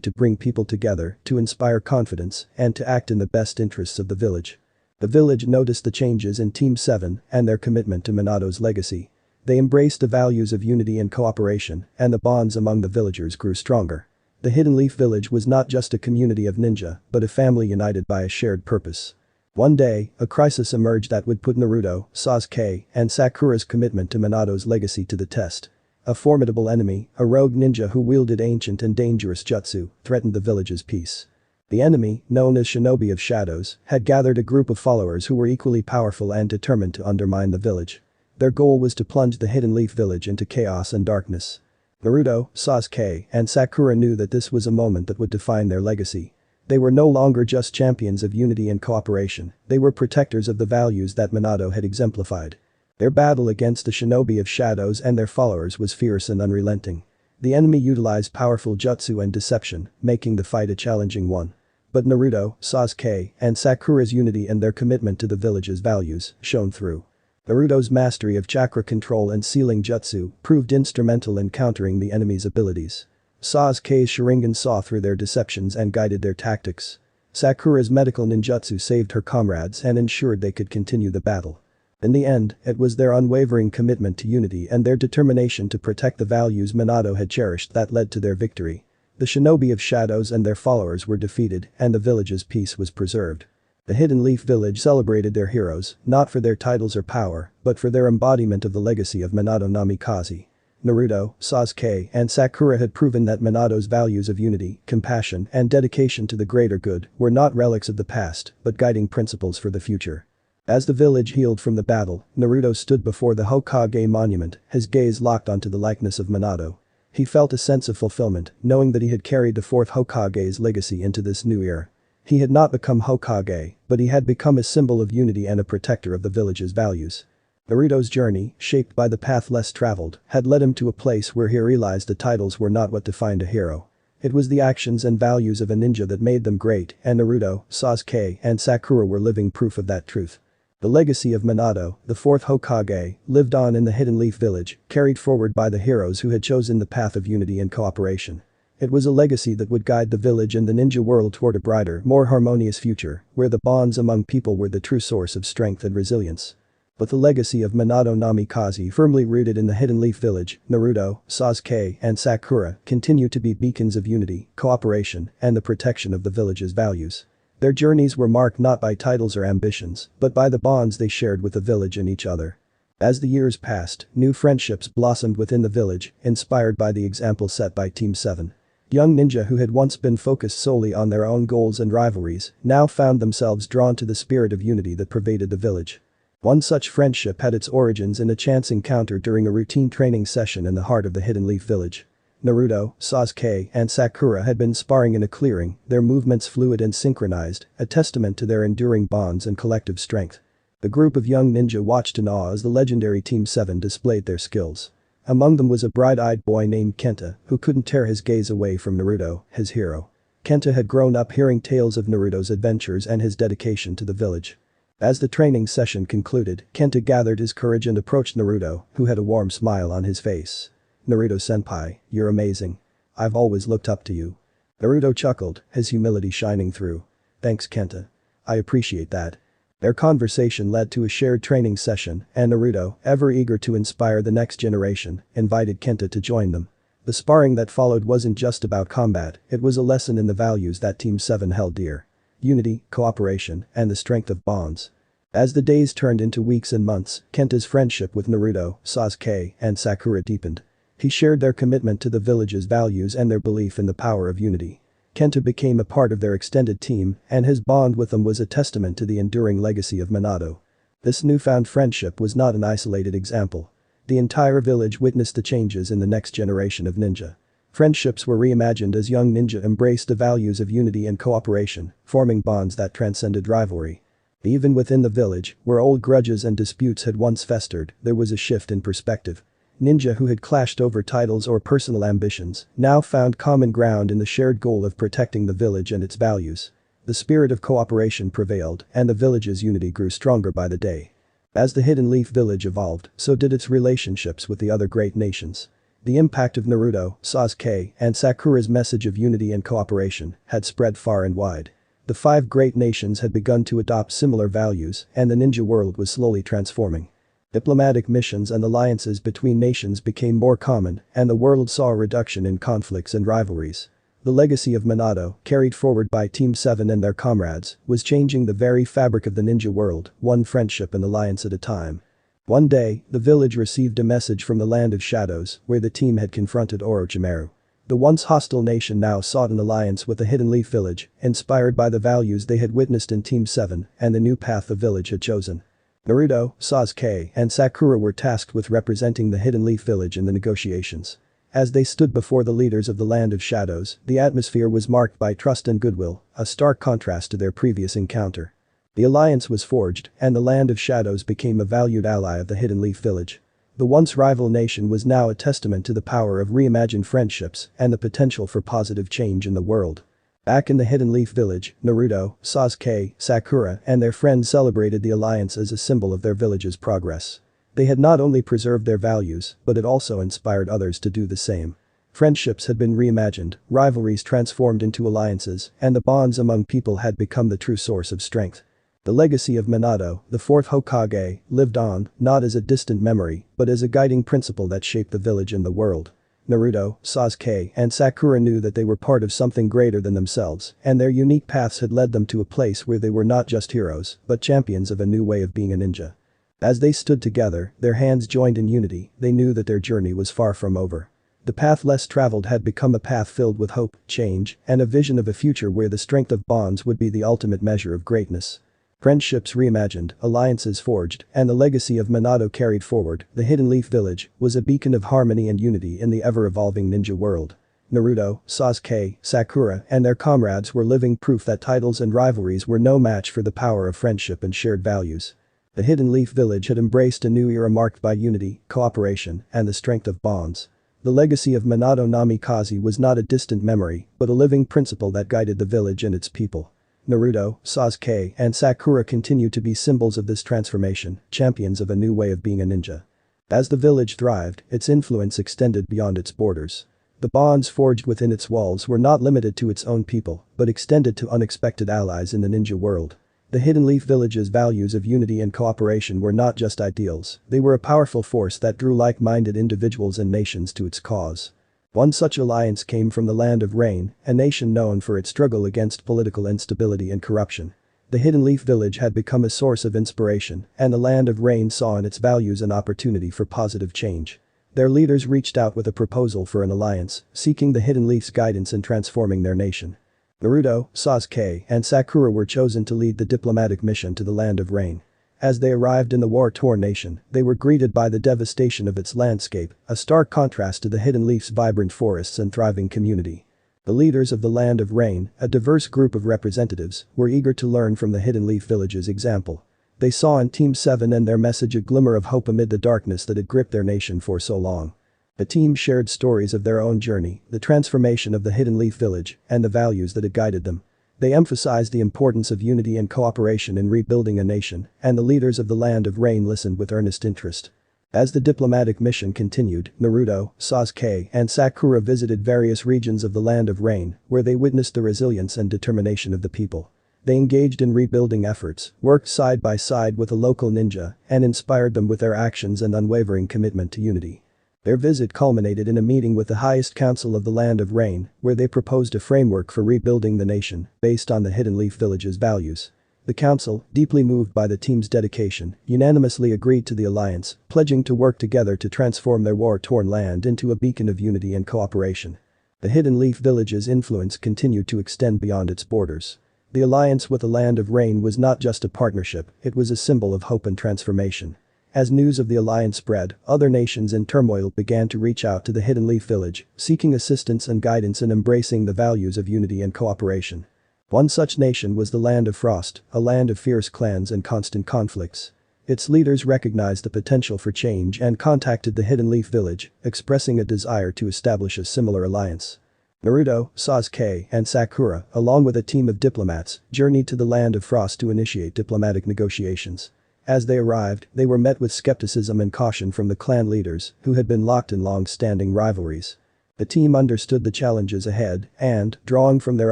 to bring people together, to inspire confidence, and to act in the best interests of the village. The village noticed the changes in Team 7 and their commitment to Minato's legacy. They embraced the values of unity and cooperation, and the bonds among the villagers grew stronger. The Hidden Leaf Village was not just a community of ninja, but a family united by a shared purpose. One day, a crisis emerged that would put Naruto, Sasuke, and Sakura's commitment to Minato's legacy to the test. A formidable enemy, a rogue ninja who wielded ancient and dangerous jutsu, threatened the village's peace. The enemy, known as Shinobi of Shadows, had gathered a group of followers who were equally powerful and determined to undermine the village. Their goal was to plunge the Hidden Leaf Village into chaos and darkness. Naruto, Sasuke, and Sakura knew that this was a moment that would define their legacy. They were no longer just champions of unity and cooperation, they were protectors of the values that Minato had exemplified. Their battle against the Shinobi of Shadows and their followers was fierce and unrelenting. The enemy utilized powerful jutsu and deception, making the fight a challenging one. But Naruto, Sasuke, and Sakura's unity and their commitment to the village's values shone through. Naruto's mastery of chakra control and sealing jutsu proved instrumental in countering the enemy's abilities. Sasuke's Sharingan saw through their deceptions and guided their tactics. Sakura's medical ninjutsu saved her comrades and ensured they could continue the battle. In the end, it was their unwavering commitment to unity and their determination to protect the values Minato had cherished that led to their victory. The Shinobi of Shadows and their followers were defeated, and the village's peace was preserved. The Hidden Leaf Village celebrated their heroes, not for their titles or power, but for their embodiment of the legacy of Minato Namikaze. Naruto, Sasuke, and Sakura had proven that Minato's values of unity, compassion, and dedication to the greater good were not relics of the past, but guiding principles for the future. As the village healed from the battle, Naruto stood before the Hokage monument, his gaze locked onto the likeness of Minato. He felt a sense of fulfillment, knowing that he had carried the fourth Hokage's legacy into this new era. He had not become Hokage, but he had become a symbol of unity and a protector of the village's values. Naruto's journey, shaped by the path less traveled, had led him to a place where he realized the titles were not what defined a hero. It was the actions and values of a ninja that made them great, and Naruto, Sasuke, and Sakura were living proof of that truth. The legacy of Minato, the fourth Hokage, lived on in the Hidden Leaf Village, carried forward by the heroes who had chosen the path of unity and cooperation. It was a legacy that would guide the village and the ninja world toward a brighter, more harmonious future, where the bonds among people were the true source of strength and resilience. But the legacy of Minato Namikaze, firmly rooted in the Hidden Leaf Village, Naruto, Sasuke, and Sakura, continued to be beacons of unity, cooperation, and the protection of the village's values. Their journeys were marked not by titles or ambitions, but by the bonds they shared with the village and each other. As the years passed, new friendships blossomed within the village, inspired by the example set by Team 7. Young ninja who had once been focused solely on their own goals and rivalries now found themselves drawn to the spirit of unity that pervaded the village. One such friendship had its origins in a chance encounter during a routine training session in the heart of the Hidden Leaf Village. Naruto, Sasuke, and Sakura had been sparring in a clearing, their movements fluid and synchronized, a testament to their enduring bonds and collective strength. The group of young ninja watched in awe as the legendary Team 7 displayed their skills. Among them was a bright-eyed boy named Kenta, who couldn't tear his gaze away from Naruto, his hero. Kenta had grown up hearing tales of Naruto's adventures and his dedication to the village. As the training session concluded, Kenta gathered his courage and approached Naruto, who had a warm smile on his face. "Naruto-senpai, you're amazing. I've always looked up to you." Naruto chuckled, his humility shining through. "Thanks, Kenta. I appreciate that." Their conversation led to a shared training session, and Naruto, ever eager to inspire the next generation, invited Kenta to join them. The sparring that followed wasn't just about combat, it was a lesson in the values that Team 7 held dear. Unity, cooperation, and the strength of bonds. As the days turned into weeks and months, Kenta's friendship with Naruto, Sasuke, and Sakura deepened. He shared their commitment to the village's values and their belief in the power of unity. Kenta became a part of their extended team, and his bond with them was a testament to the enduring legacy of Minato. This newfound friendship was not an isolated example. The entire village witnessed the changes in the next generation of ninja. Friendships were reimagined as young ninja embraced the values of unity and cooperation, forming bonds that transcended rivalry. Even within the village, where old grudges and disputes had once festered, there was a shift in perspective. Ninja who had clashed over titles or personal ambitions now found common ground in the shared goal of protecting the village and its values. The spirit of cooperation prevailed, and the village's unity grew stronger by the day. As the Hidden Leaf Village evolved, so did its relationships with the other great nations. The impact of Naruto, Sasuke, and Sakura's message of unity and cooperation had spread far and wide. The five great nations had begun to adopt similar values, and the ninja world was slowly transforming. Diplomatic missions and alliances between nations became more common, and the world saw a reduction in conflicts and rivalries. The legacy of Minato, carried forward by Team 7 and their comrades, was changing the very fabric of the ninja world, one friendship and alliance at a time. One day, the village received a message from the Land of Shadows, where the team had confronted Orochimaru. The once hostile nation now sought an alliance with the Hidden Leaf Village, inspired by the values they had witnessed in Team 7 and the new path the village had chosen. Naruto, Sasuke, and Sakura were tasked with representing the Hidden Leaf Village in the negotiations. As they stood before the leaders of the Land of Shadows, the atmosphere was marked by trust and goodwill, a stark contrast to their previous encounter. The alliance was forged, and the Land of Shadows became a valued ally of the Hidden Leaf Village. The once rival nation was now a testament to the power of reimagined friendships and the potential for positive change in the world. Back in the Hidden Leaf Village, Naruto, Sasuke, Sakura, and their friends celebrated the alliance as a symbol of their village's progress. They had not only preserved their values, but had also inspired others to do the same. Friendships had been reimagined, rivalries transformed into alliances, and the bonds among people had become the true source of strength. The legacy of Minato, the fourth Hokage, lived on, not as a distant memory, but as a guiding principle that shaped the village and the world. Naruto, Sasuke, and Sakura knew that they were part of something greater than themselves, and their unique paths had led them to a place where they were not just heroes, but champions of a new way of being a ninja. As they stood together, their hands joined in unity, they knew that their journey was far from over. The path less traveled had become a path filled with hope, change, and a vision of a future where the strength of bonds would be the ultimate measure of greatness. Friendships reimagined, alliances forged, and the legacy of Minato carried forward, the Hidden Leaf Village was a beacon of harmony and unity in the ever-evolving ninja world. Naruto, Sasuke, Sakura, and their comrades were living proof that titles and rivalries were no match for the power of friendship and shared values. The Hidden Leaf Village had embraced a new era marked by unity, cooperation, and the strength of bonds. The legacy of Minato Namikaze was not a distant memory, but a living principle that guided the village and its people. Naruto, Sasuke, and Sakura continued to be symbols of this transformation, champions of a new way of being a ninja. As the village thrived, its influence extended beyond its borders. The bonds forged within its walls were not limited to its own people, but extended to unexpected allies in the ninja world. The Hidden Leaf Village's values of unity and cooperation were not just ideals, they were a powerful force that drew like-minded individuals and nations to its cause. One such alliance came from the Land of Rain, a nation known for its struggle against political instability and corruption. The Hidden Leaf Village had become a source of inspiration, and the Land of Rain saw in its values an opportunity for positive change. Their leaders reached out with a proposal for an alliance, seeking the Hidden Leaf's guidance in transforming their nation. Naruto, Sasuke, and Sakura were chosen to lead the diplomatic mission to the Land of Rain. As they arrived in the war-torn nation, they were greeted by the devastation of its landscape, a stark contrast to the Hidden Leaf's vibrant forests and thriving community. The leaders of the Land of Rain, a diverse group of representatives, were eager to learn from the Hidden Leaf Village's example. They saw in Team 7 and their message a glimmer of hope amid the darkness that had gripped their nation for so long. The team shared stories of their own journey, the transformation of the Hidden Leaf Village, and the values that had guided them. They emphasized the importance of unity and cooperation in rebuilding a nation, and the leaders of the Land of Rain listened with earnest interest. As the diplomatic mission continued, Naruto, Sasuke, and Sakura visited various regions of the Land of Rain, where they witnessed the resilience and determination of the people. They engaged in rebuilding efforts, worked side by side with a local ninja, and inspired them with their actions and unwavering commitment to unity. Their visit culminated in a meeting with the highest council of the Land of Rain, where they proposed a framework for rebuilding the nation, based on the Hidden Leaf Village's values. The council, deeply moved by the team's dedication, unanimously agreed to the alliance, pledging to work together to transform their war-torn land into a beacon of unity and cooperation. The Hidden Leaf Village's influence continued to extend beyond its borders. The alliance with the Land of Rain was not just a partnership, it was a symbol of hope and transformation. As news of the alliance spread, other nations in turmoil began to reach out to the Hidden Leaf Village, seeking assistance and guidance in embracing the values of unity and cooperation. One such nation was the Land of Frost, a land of fierce clans and constant conflicts. Its leaders recognized the potential for change and contacted the Hidden Leaf Village, expressing a desire to establish a similar alliance. Naruto, Sasuke, and Sakura, along with a team of diplomats, journeyed to the Land of Frost to initiate diplomatic negotiations. As they arrived, they were met with skepticism and caution from the clan leaders, who had been locked in long-standing rivalries. The team understood the challenges ahead and, drawing from their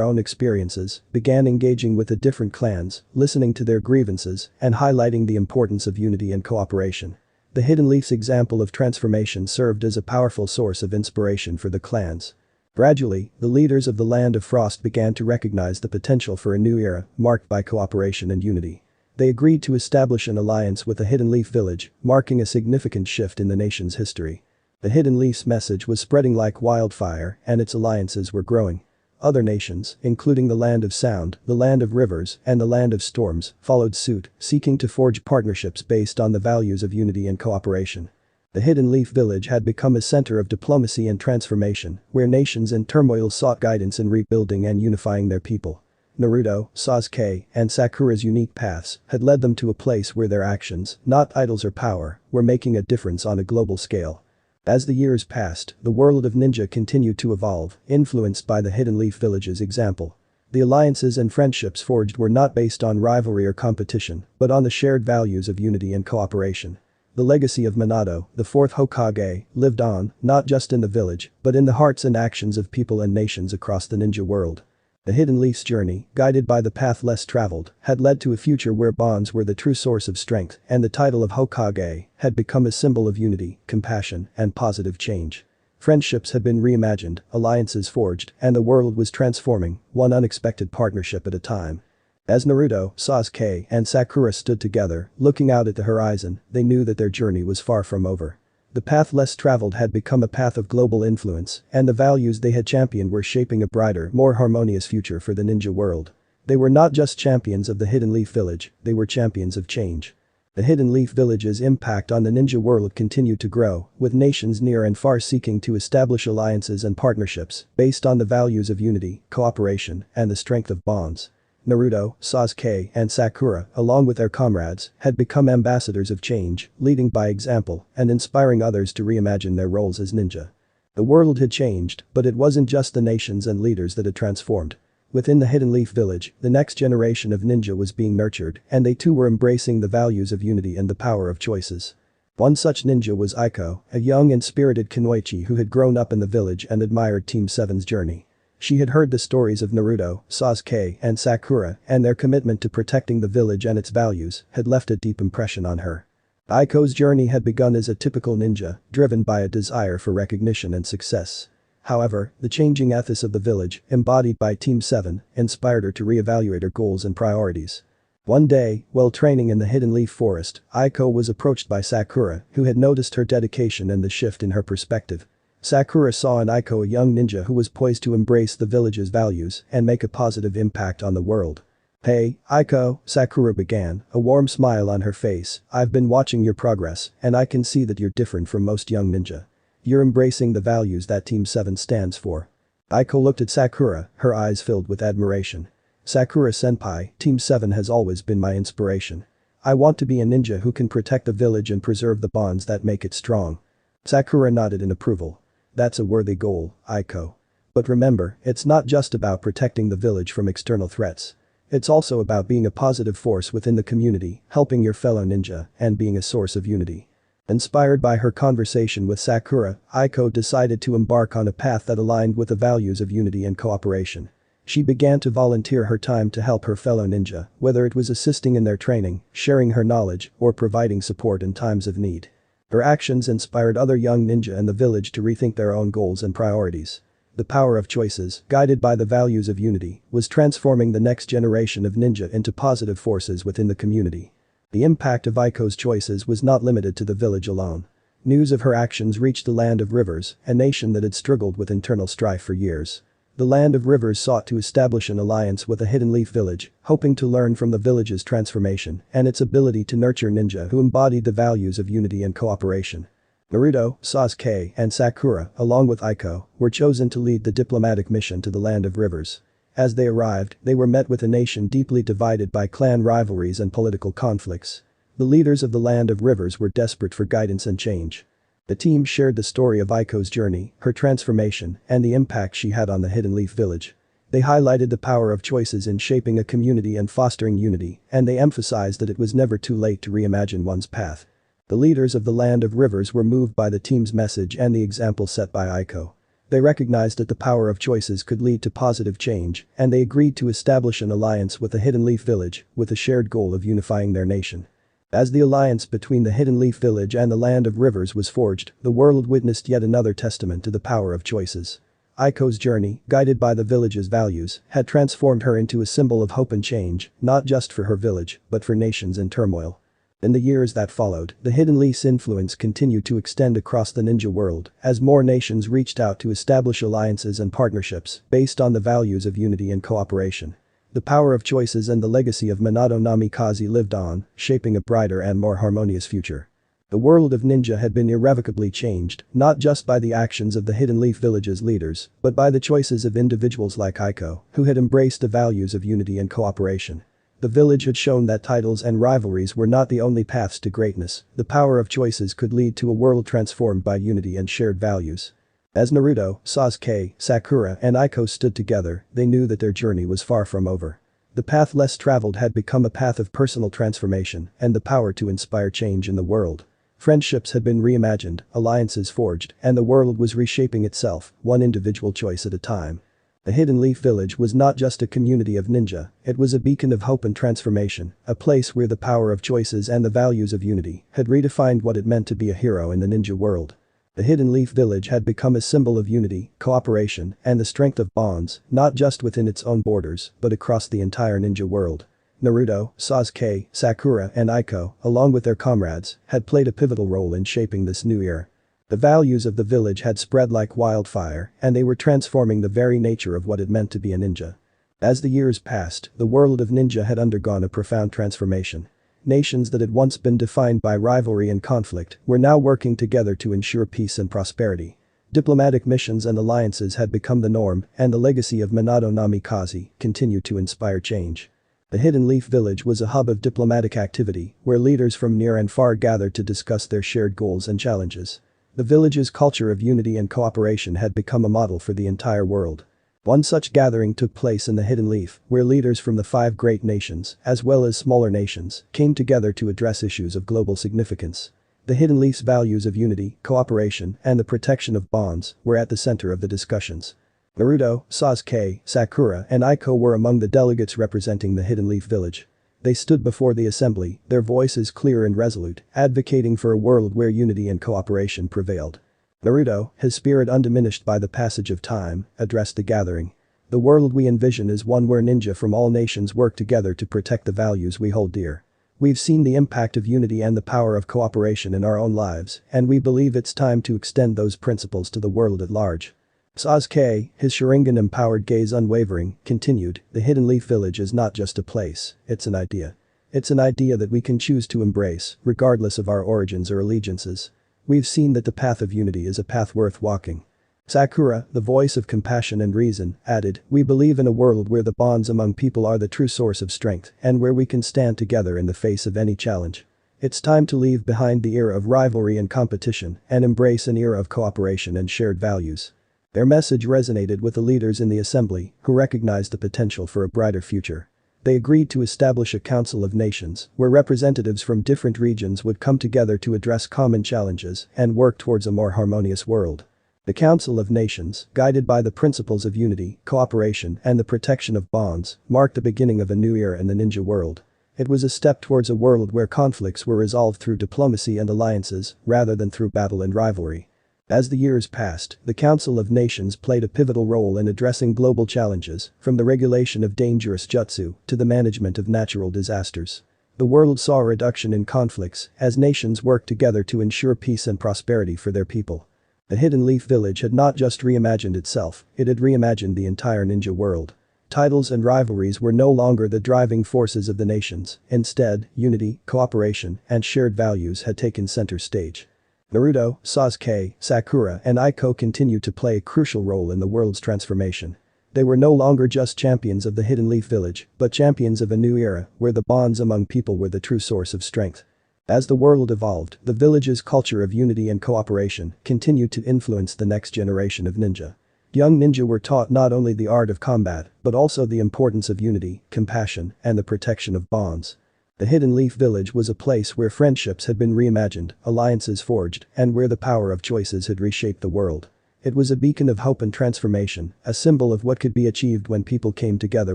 own experiences, began engaging with the different clans, listening to their grievances, and highlighting the importance of unity and cooperation. The Hidden Leaf's example of transformation served as a powerful source of inspiration for the clans. Gradually, the leaders of the Land of Frost began to recognize the potential for a new era, marked by cooperation and unity. They agreed to establish an alliance with the Hidden Leaf village, marking a significant shift in the nation's history. The Hidden Leaf's message was spreading like wildfire, and its alliances were growing. Other nations, including the Land of Sound, the Land of Rivers, and the Land of Storms, followed suit, seeking to forge partnerships based on the values of unity and cooperation. The Hidden Leaf village had become a center of diplomacy and transformation, where nations in turmoil sought guidance in rebuilding and unifying their people. Naruto, Sasuke, and Sakura's unique paths had led them to a place where their actions, not titles or power, were making a difference on a global scale. As the years passed, the world of ninja continued to evolve, influenced by the Hidden Leaf village's example. The alliances and friendships forged were not based on rivalry or competition, but on the shared values of unity and cooperation. The legacy of Minato, the fourth Hokage, lived on, not just in the village, but in the hearts and actions of people and nations across the ninja world. The Hidden Leaf's journey, guided by the path less traveled, had led to a future where bonds were the true source of strength, and the title of Hokage had become a symbol of unity, compassion, and positive change. Friendships had been reimagined, alliances forged, and the world was transforming, one unexpected partnership at a time. As Naruto, Sasuke, and Sakura stood together, looking out at the horizon, they knew that their journey was far from over. The path less traveled had become a path of global influence, and the values they had championed were shaping a brighter, more harmonious future for the ninja world. They were not just champions of the Hidden Leaf village, they were champions of change. The Hidden Leaf village's impact on the ninja world continued to grow, with nations near and far seeking to establish alliances and partnerships based on the values of unity, cooperation, and the strength of bonds. Naruto, Sasuke, and Sakura, along with their comrades, had become ambassadors of change, leading by example and inspiring others to reimagine their roles as ninja. The world had changed, but it wasn't just the nations and leaders that had transformed. Within the Hidden Leaf village, the next generation of ninja was being nurtured, and they too were embracing the values of unity and the power of choices. One such ninja was Aiko, a young and spirited kunoichi who had grown up in the village and admired Team 7's journey. She had heard the stories of Naruto, Sasuke, and Sakura, and their commitment to protecting the village and its values had left a deep impression on her. Aiko's journey had begun as a typical ninja, driven by a desire for recognition and success. However, the changing ethos of the village, embodied by Team 7, inspired her to reevaluate her goals and priorities. One day, while training in the Hidden Leaf Forest, Aiko was approached by Sakura, who had noticed her dedication and the shift in her perspective. Sakura saw in Aiko a young ninja who was poised to embrace the village's values and make a positive impact on the world. "Hey, Aiko," Sakura began, a warm smile on her face, "I've been watching your progress, and I can see that you're different from most young ninja. You're embracing the values that Team 7 stands for." Aiko looked at Sakura, her eyes filled with admiration. "Sakura-senpai, Team 7 has always been my inspiration. I want to be a ninja who can protect the village and preserve the bonds that make it strong." Sakura nodded in approval. "That's a worthy goal, Aiko. But remember, it's not just about protecting the village from external threats. It's also about being a positive force within the community, helping your fellow ninja, and being a source of unity." Inspired by her conversation with Sakura, Aiko decided to embark on a path that aligned with the values of unity and cooperation. She began to volunteer her time to help her fellow ninja, whether it was assisting in their training, sharing her knowledge, or providing support in times of need. Her actions inspired other young ninja in the village to rethink their own goals and priorities. The power of choices, guided by the values of unity, was transforming the next generation of ninja into positive forces within the community. The impact of Aiko's choices was not limited to the village alone. News of her actions reached the Land of Rivers, a nation that had struggled with internal strife for years. The Land of Rivers sought to establish an alliance with the Hidden Leaf village, hoping to learn from the village's transformation and its ability to nurture ninja who embodied the values of unity and cooperation. Naruto, Sasuke, and Sakura, along with Aiko, were chosen to lead the diplomatic mission to the Land of Rivers. As they arrived, they were met with a nation deeply divided by clan rivalries and political conflicts. The leaders of the Land of Rivers were desperate for guidance and change. The team shared the story of Aiko's journey, her transformation, and the impact she had on the Hidden Leaf Village. They highlighted the power of choices in shaping a community and fostering unity, and they emphasized that it was never too late to reimagine one's path. The leaders of the Land of Rivers were moved by the team's message and the example set by Aiko. They recognized that the power of choices could lead to positive change, and they agreed to establish an alliance with the Hidden Leaf Village, with the shared goal of unifying their nation. As the alliance between the Hidden Leaf Village and the Land of Rivers was forged, the world witnessed yet another testament to the power of choices. Aiko's journey, guided by the village's values, had transformed her into a symbol of hope and change, not just for her village, but for nations in turmoil. In the years that followed, the Hidden Leaf's influence continued to extend across the ninja world as more nations reached out to establish alliances and partnerships based on the values of unity and cooperation. The power of choices and the legacy of Minato Namikaze lived on, shaping a brighter and more harmonious future. The world of ninja had been irrevocably changed, not just by the actions of the Hidden Leaf Village's leaders, but by the choices of individuals like Aiko, who had embraced the values of unity and cooperation. The village had shown that titles and rivalries were not the only paths to greatness. The power of choices could lead to a world transformed by unity and shared values. As Naruto, Sasuke, Sakura, and Aiko stood together, they knew that their journey was far from over. The path less traveled had become a path of personal transformation and the power to inspire change in the world. Friendships had been reimagined, alliances forged, and the world was reshaping itself, one individual choice at a time. The Hidden Leaf Village was not just a community of ninja, it was a beacon of hope and transformation, a place where the power of choices and the values of unity had redefined what it meant to be a hero in the ninja world. The Hidden Leaf Village had become a symbol of unity, cooperation, and the strength of bonds, not just within its own borders, but across the entire ninja world. Naruto, Sasuke, Sakura, and Aiko, along with their comrades, had played a pivotal role in shaping this new era. The values of the village had spread like wildfire, and they were transforming the very nature of what it meant to be a ninja. As the years passed, the world of ninja had undergone a profound transformation. Nations that had once been defined by rivalry and conflict were now working together to ensure peace and prosperity. Diplomatic missions and alliances had become the norm, and the legacy of Minato Namikaze continued to inspire change. The Hidden Leaf Village was a hub of diplomatic activity, where leaders from near and far gathered to discuss their shared goals and challenges. The village's culture of unity and cooperation had become a model for the entire world. One such gathering took place in the Hidden Leaf, where leaders from the 5 great nations, as well as smaller nations, came together to address issues of global significance. The Hidden Leaf's values of unity, cooperation, and the protection of bonds were at the center of the discussions. Naruto, Sasuke, Sakura, and Aiko were among the delegates representing the Hidden Leaf Village. They stood before the assembly, their voices clear and resolute, advocating for a world where unity and cooperation prevailed. Naruto, his spirit undiminished by the passage of time, addressed the gathering. The world we envision is one where ninja from all nations work together to protect the values we hold dear. We've seen the impact of unity and the power of cooperation in our own lives, and we believe it's time to extend those principles to the world at large. Sasuke, his Sharingan-empowered gaze unwavering, continued, the Hidden Leaf Village is not just a place, it's an idea. It's an idea that we can choose to embrace, regardless of our origins or allegiances. We've seen that the path of unity is a path worth walking. Sakura, the voice of compassion and reason, added, we believe in a world where the bonds among people are the true source of strength and where we can stand together in the face of any challenge. It's time to leave behind the era of rivalry and competition and embrace an era of cooperation and shared values. Their message resonated with the leaders in the assembly, who recognized the potential for a brighter future. They agreed to establish a council of nations, where representatives from different regions would come together to address common challenges and work towards a more harmonious world. The Council of Nations, guided by the principles of unity, cooperation, and the protection of bonds, marked the beginning of a new era in the ninja world. It was a step towards a world where conflicts were resolved through diplomacy and alliances, rather than through battle and rivalry. As the years passed, the Council of Nations played a pivotal role in addressing global challenges, from the regulation of dangerous jutsu to the management of natural disasters. The world saw a reduction in conflicts as nations worked together to ensure peace and prosperity for their people. The Hidden Leaf Village had not just reimagined itself, it had reimagined the entire ninja world. Titles and rivalries were no longer the driving forces of the nations, instead, unity, cooperation, and shared values had taken center stage. Naruto, Sasuke, Sakura, and Aiko continued to play a crucial role in the world's transformation. They were no longer just champions of the Hidden Leaf Village, but champions of a new era where the bonds among people were the true source of strength. As the world evolved, the village's culture of unity and cooperation continued to influence the next generation of ninja. Young ninja were taught not only the art of combat, but also the importance of unity, compassion, and the protection of bonds. The Hidden Leaf Village was a place where friendships had been reimagined, alliances forged, and where the power of choices had reshaped the world. It was a beacon of hope and transformation, a symbol of what could be achieved when people came together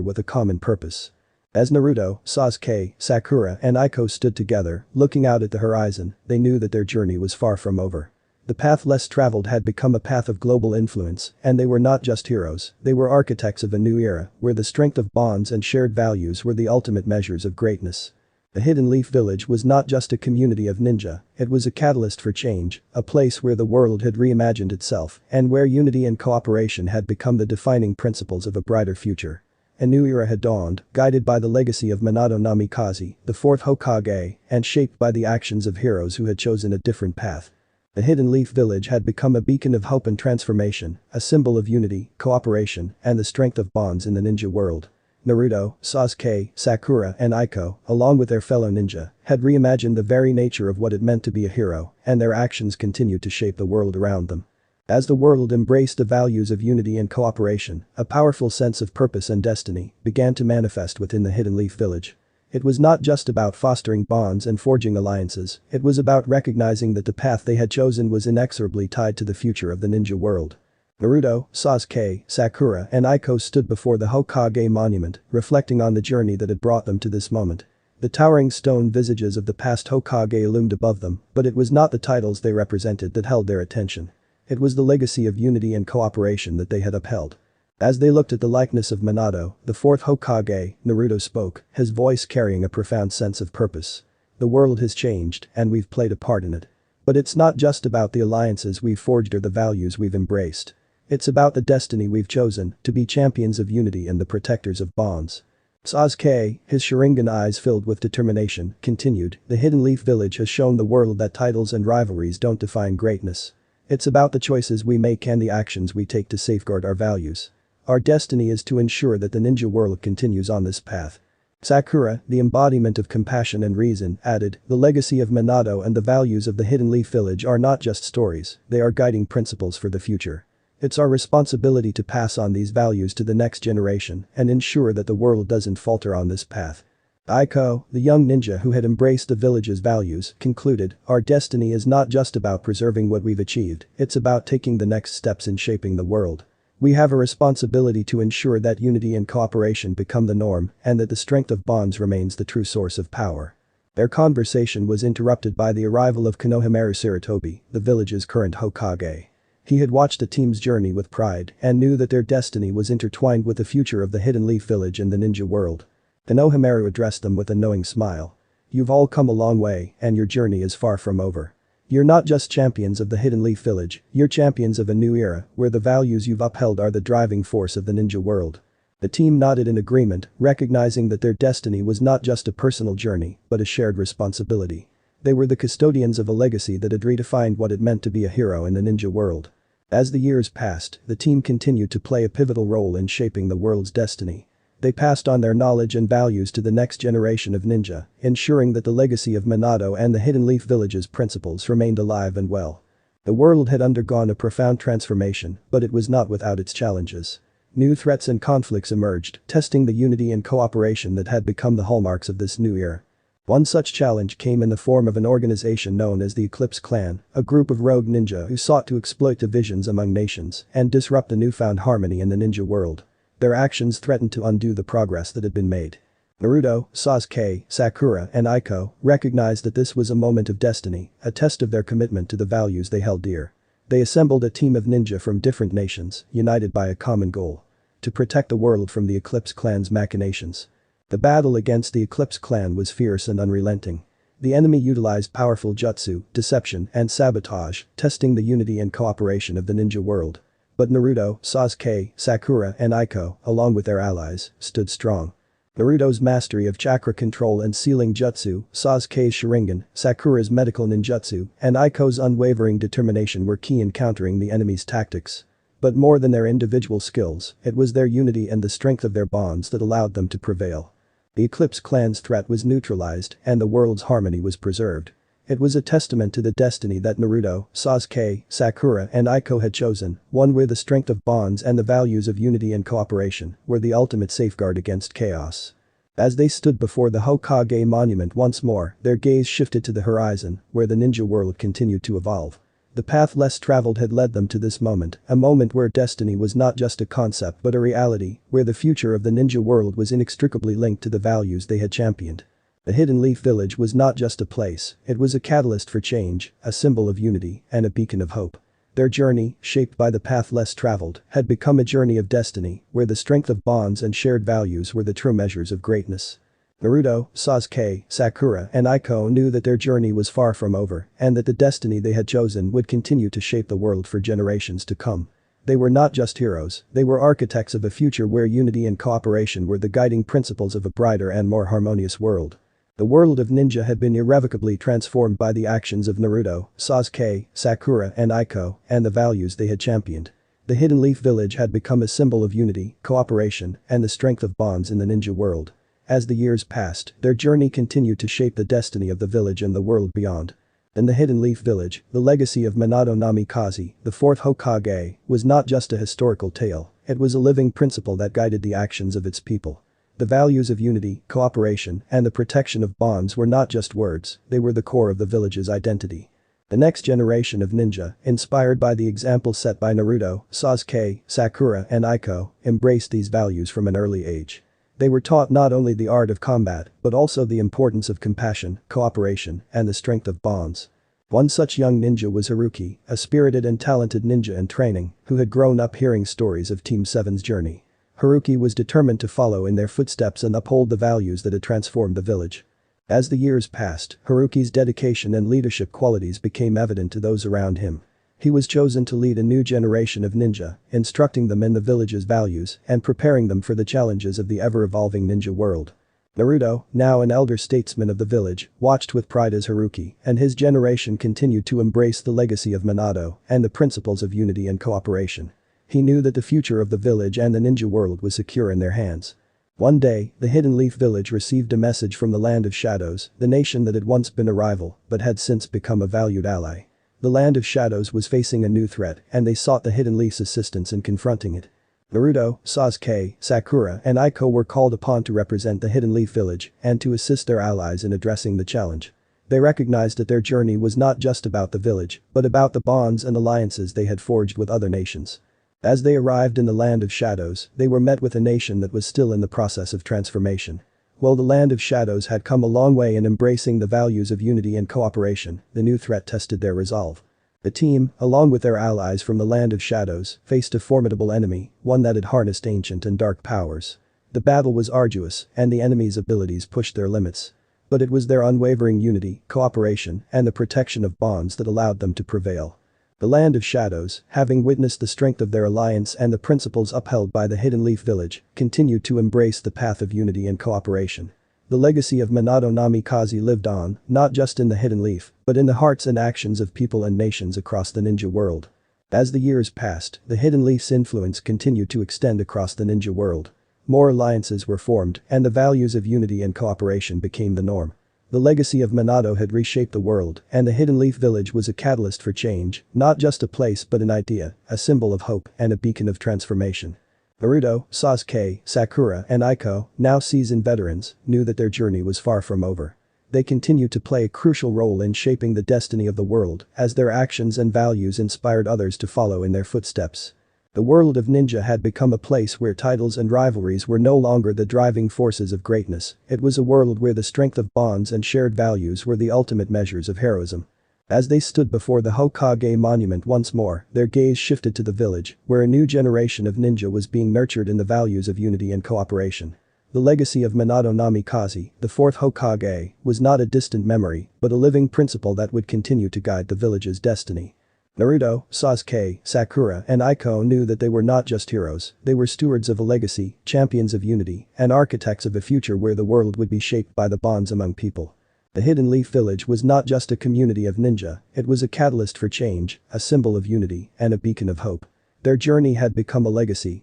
with a common purpose. As Naruto, Sasuke, Sakura, and Iko stood together, looking out at the horizon, they knew that their journey was far from over. The path less traveled had become a path of global influence, and they were not just heroes, they were architects of a new era, where the strength of bonds and shared values were the ultimate measures of greatness. The Hidden Leaf Village was not just a community of ninja, it was a catalyst for change, a place where the world had reimagined itself, and where unity and cooperation had become the defining principles of a brighter future. A new era had dawned, guided by the legacy of Minato Namikaze, the fourth Hokage, and shaped by the actions of heroes who had chosen a different path. The Hidden Leaf Village had become a beacon of hope and transformation, a symbol of unity, cooperation, and the strength of bonds in the ninja world. Naruto, Sasuke, Sakura, and Iko, along with their fellow ninja, had reimagined the very nature of what it meant to be a hero, and their actions continued to shape the world around them. As the world embraced the values of unity and cooperation, a powerful sense of purpose and destiny began to manifest within the Hidden Leaf Village. It was not just about fostering bonds and forging alliances, it was about recognizing that the path they had chosen was inexorably tied to the future of the ninja world. Naruto, Sasuke, Sakura, and Iko stood before the Hokage monument, reflecting on the journey that had brought them to this moment. The towering stone visages of the past Hokage loomed above them, but it was not the titles they represented that held their attention. It was the legacy of unity and cooperation that they had upheld. As they looked at the likeness of Minato, the fourth Hokage, Naruto spoke, his voice carrying a profound sense of purpose. The world has changed, and we've played a part in it. But it's not just about the alliances we've forged or the values we've embraced. It's about the destiny we've chosen, to be champions of unity and the protectors of bonds. Sasuke, his Sharingan eyes filled with determination, continued, the Hidden Leaf Village has shown the world that titles and rivalries don't define greatness. It's about the choices we make and the actions we take to safeguard our values. Our destiny is to ensure that the ninja world continues on this path. Sakura, the embodiment of compassion and reason, added, the legacy of Minato and the values of the Hidden Leaf Village are not just stories, they are guiding principles for the future. It's our responsibility to pass on these values to the next generation and ensure that the world doesn't falter on this path. Iko, the young ninja who had embraced the village's values, concluded, our destiny is not just about preserving what we've achieved, it's about taking the next steps in shaping the world. We have a responsibility to ensure that unity and cooperation become the norm and that the strength of bonds remains the true source of power. Their conversation was interrupted by the arrival of Konohamaru Sarutobi, the village's current Hokage. He had watched the team's journey with pride and knew that their destiny was intertwined with the future of the Hidden Leaf Village and the ninja world. Konohamaru addressed them with a knowing smile. You've all come a long way, and your journey is far from over. You're not just champions of the Hidden Leaf Village, you're champions of a new era, where the values you've upheld are the driving force of the ninja world. The team nodded in agreement, recognizing that their destiny was not just a personal journey, but a shared responsibility. They were the custodians of a legacy that had redefined what it meant to be a hero in the ninja world. As the years passed, the team continued to play a pivotal role in shaping the world's destiny. They passed on their knowledge and values to the next generation of ninja, ensuring that the legacy of Minato and the Hidden Leaf Village's principles remained alive and well. The world had undergone a profound transformation, but it was not without its challenges. New threats and conflicts emerged, testing the unity and cooperation that had become the hallmarks of this new era. One such challenge came in the form of an organization known as the Eclipse Clan, a group of rogue ninja who sought to exploit divisions among nations and disrupt the newfound harmony in the ninja world. Their actions threatened to undo the progress that had been made. Naruto, Sasuke, Sakura, and Iko recognized that this was a moment of destiny, a test of their commitment to the values they held dear. They assembled a team of ninja from different nations, united by a common goal: to protect the world from the Eclipse Clan's machinations. The battle against the Eclipse Clan was fierce and unrelenting. The enemy utilized powerful jutsu, deception, and sabotage, testing the unity and cooperation of the ninja world. But Naruto, Sasuke, Sakura, and Iko, along with their allies, stood strong. Naruto's mastery of chakra control and sealing jutsu, Sasuke's Sharingan, Sakura's medical ninjutsu, and Aiko's unwavering determination were key in countering the enemy's tactics. But more than their individual skills, it was their unity and the strength of their bonds that allowed them to prevail. The Eclipse Clan's threat was neutralized and the world's harmony was preserved. It was a testament to the destiny that Naruto, Sasuke, Sakura and Iko had chosen, one where the strength of bonds and the values of unity and cooperation were the ultimate safeguard against chaos. As they stood before the Hokage monument once more, their gaze shifted to the horizon, where the ninja world continued to evolve. The path less traveled had led them to this moment, a moment where destiny was not just a concept but a reality, where the future of the ninja world was inextricably linked to the values they had championed. The Hidden Leaf Village was not just a place, it was a catalyst for change, a symbol of unity, and a beacon of hope. Their journey, shaped by the path less traveled, had become a journey of destiny, where the strength of bonds and shared values were the true measures of greatness. Naruto, Sasuke, Sakura and Iko knew that their journey was far from over, and that the destiny they had chosen would continue to shape the world for generations to come. They were not just heroes, they were architects of a future where unity and cooperation were the guiding principles of a brighter and more harmonious world. The world of ninja had been irrevocably transformed by the actions of Naruto, Sasuke, Sakura and Iko, and the values they had championed. The Hidden Leaf Village had become a symbol of unity, cooperation, and the strength of bonds in the ninja world. As the years passed, their journey continued to shape the destiny of the village and the world beyond. In the Hidden Leaf Village, the legacy of Minato Namikaze, the fourth Hokage, was not just a historical tale, it was a living principle that guided the actions of its people. The values of unity, cooperation, and the protection of bonds were not just words, they were the core of the village's identity. The next generation of ninja, inspired by the example set by Naruto, Sasuke, Sakura and Iko, embraced these values from an early age. They were taught not only the art of combat, but also the importance of compassion, cooperation, and the strength of bonds. One such young ninja was Haruki, a spirited and talented ninja in training, who had grown up hearing stories of Team 7's journey. Haruki was determined to follow in their footsteps and uphold the values that had transformed the village. As the years passed, Haruki's dedication and leadership qualities became evident to those around him. He was chosen to lead a new generation of ninja, instructing them in the village's values and preparing them for the challenges of the ever-evolving ninja world. Naruto, now an elder statesman of the village, watched with pride as Haruki and his generation continued to embrace the legacy of Minato and the principles of unity and cooperation. He knew that the future of the village and the ninja world was secure in their hands. One day, the Hidden Leaf Village received a message from the Land of Shadows, the nation that had once been a rival but had since become a valued ally. The Land of Shadows was facing a new threat and they sought the Hidden Leaf's assistance in confronting it. Naruto, Sasuke, Sakura and Iko were called upon to represent the Hidden Leaf Village and to assist their allies in addressing the challenge. They recognized that their journey was not just about the village, but about the bonds and alliances they had forged with other nations. As they arrived in the Land of Shadows, they were met with a nation that was still in the process of transformation. While the Land of Shadows had come a long way in embracing the values of unity and cooperation, the new threat tested their resolve. The team, along with their allies from the Land of Shadows, faced a formidable enemy, one that had harnessed ancient and dark powers. The battle was arduous, and the enemy's abilities pushed their limits. But it was their unwavering unity, cooperation, and the protection of bonds that allowed them to prevail. The Land of Shadows, having witnessed the strength of their alliance and the principles upheld by the Hidden Leaf Village, continued to embrace the path of unity and cooperation. The legacy of Minato Namikaze lived on, not just in the Hidden Leaf, but in the hearts and actions of people and nations across the ninja world. As the years passed, the Hidden Leaf's influence continued to extend across the ninja world. More alliances were formed, and the values of unity and cooperation became the norm. The legacy of Minato had reshaped the world, and the Hidden Leaf Village was a catalyst for change, not just a place but an idea, a symbol of hope, and a beacon of transformation. Naruto, Sasuke, Sakura and Iko, now seasoned veterans, knew that their journey was far from over. They continued to play a crucial role in shaping the destiny of the world, as their actions and values inspired others to follow in their footsteps. The world of ninja had become a place where titles and rivalries were no longer the driving forces of greatness, it was a world where the strength of bonds and shared values were the ultimate measures of heroism. As they stood before the Hokage monument once more, their gaze shifted to the village, where a new generation of ninja was being nurtured in the values of unity and cooperation. The legacy of Minato Namikaze, the fourth Hokage, was not a distant memory, but a living principle that would continue to guide the village's destiny. Naruto, Sasuke, Sakura and Iko knew that they were not just heroes, they were stewards of a legacy, champions of unity, and architects of a future where the world would be shaped by the bonds among people. The Hidden Leaf Village was not just a community of ninja, it was a catalyst for change, a symbol of unity, and a beacon of hope. Their journey had become a legacy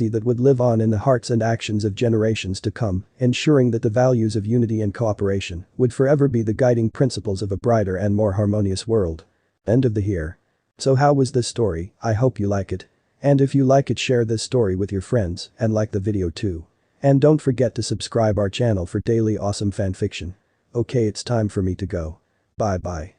that would live on in the hearts and actions of generations to come, ensuring that the values of unity and cooperation would forever be the guiding principles of a brighter and more harmonious world. End of the here. So how was this story? I hope you like it. And if you like it, share this story with your friends and like the video too. And don't forget to subscribe our channel for daily awesome fanfiction. Okay, it's time for me to go. Bye bye.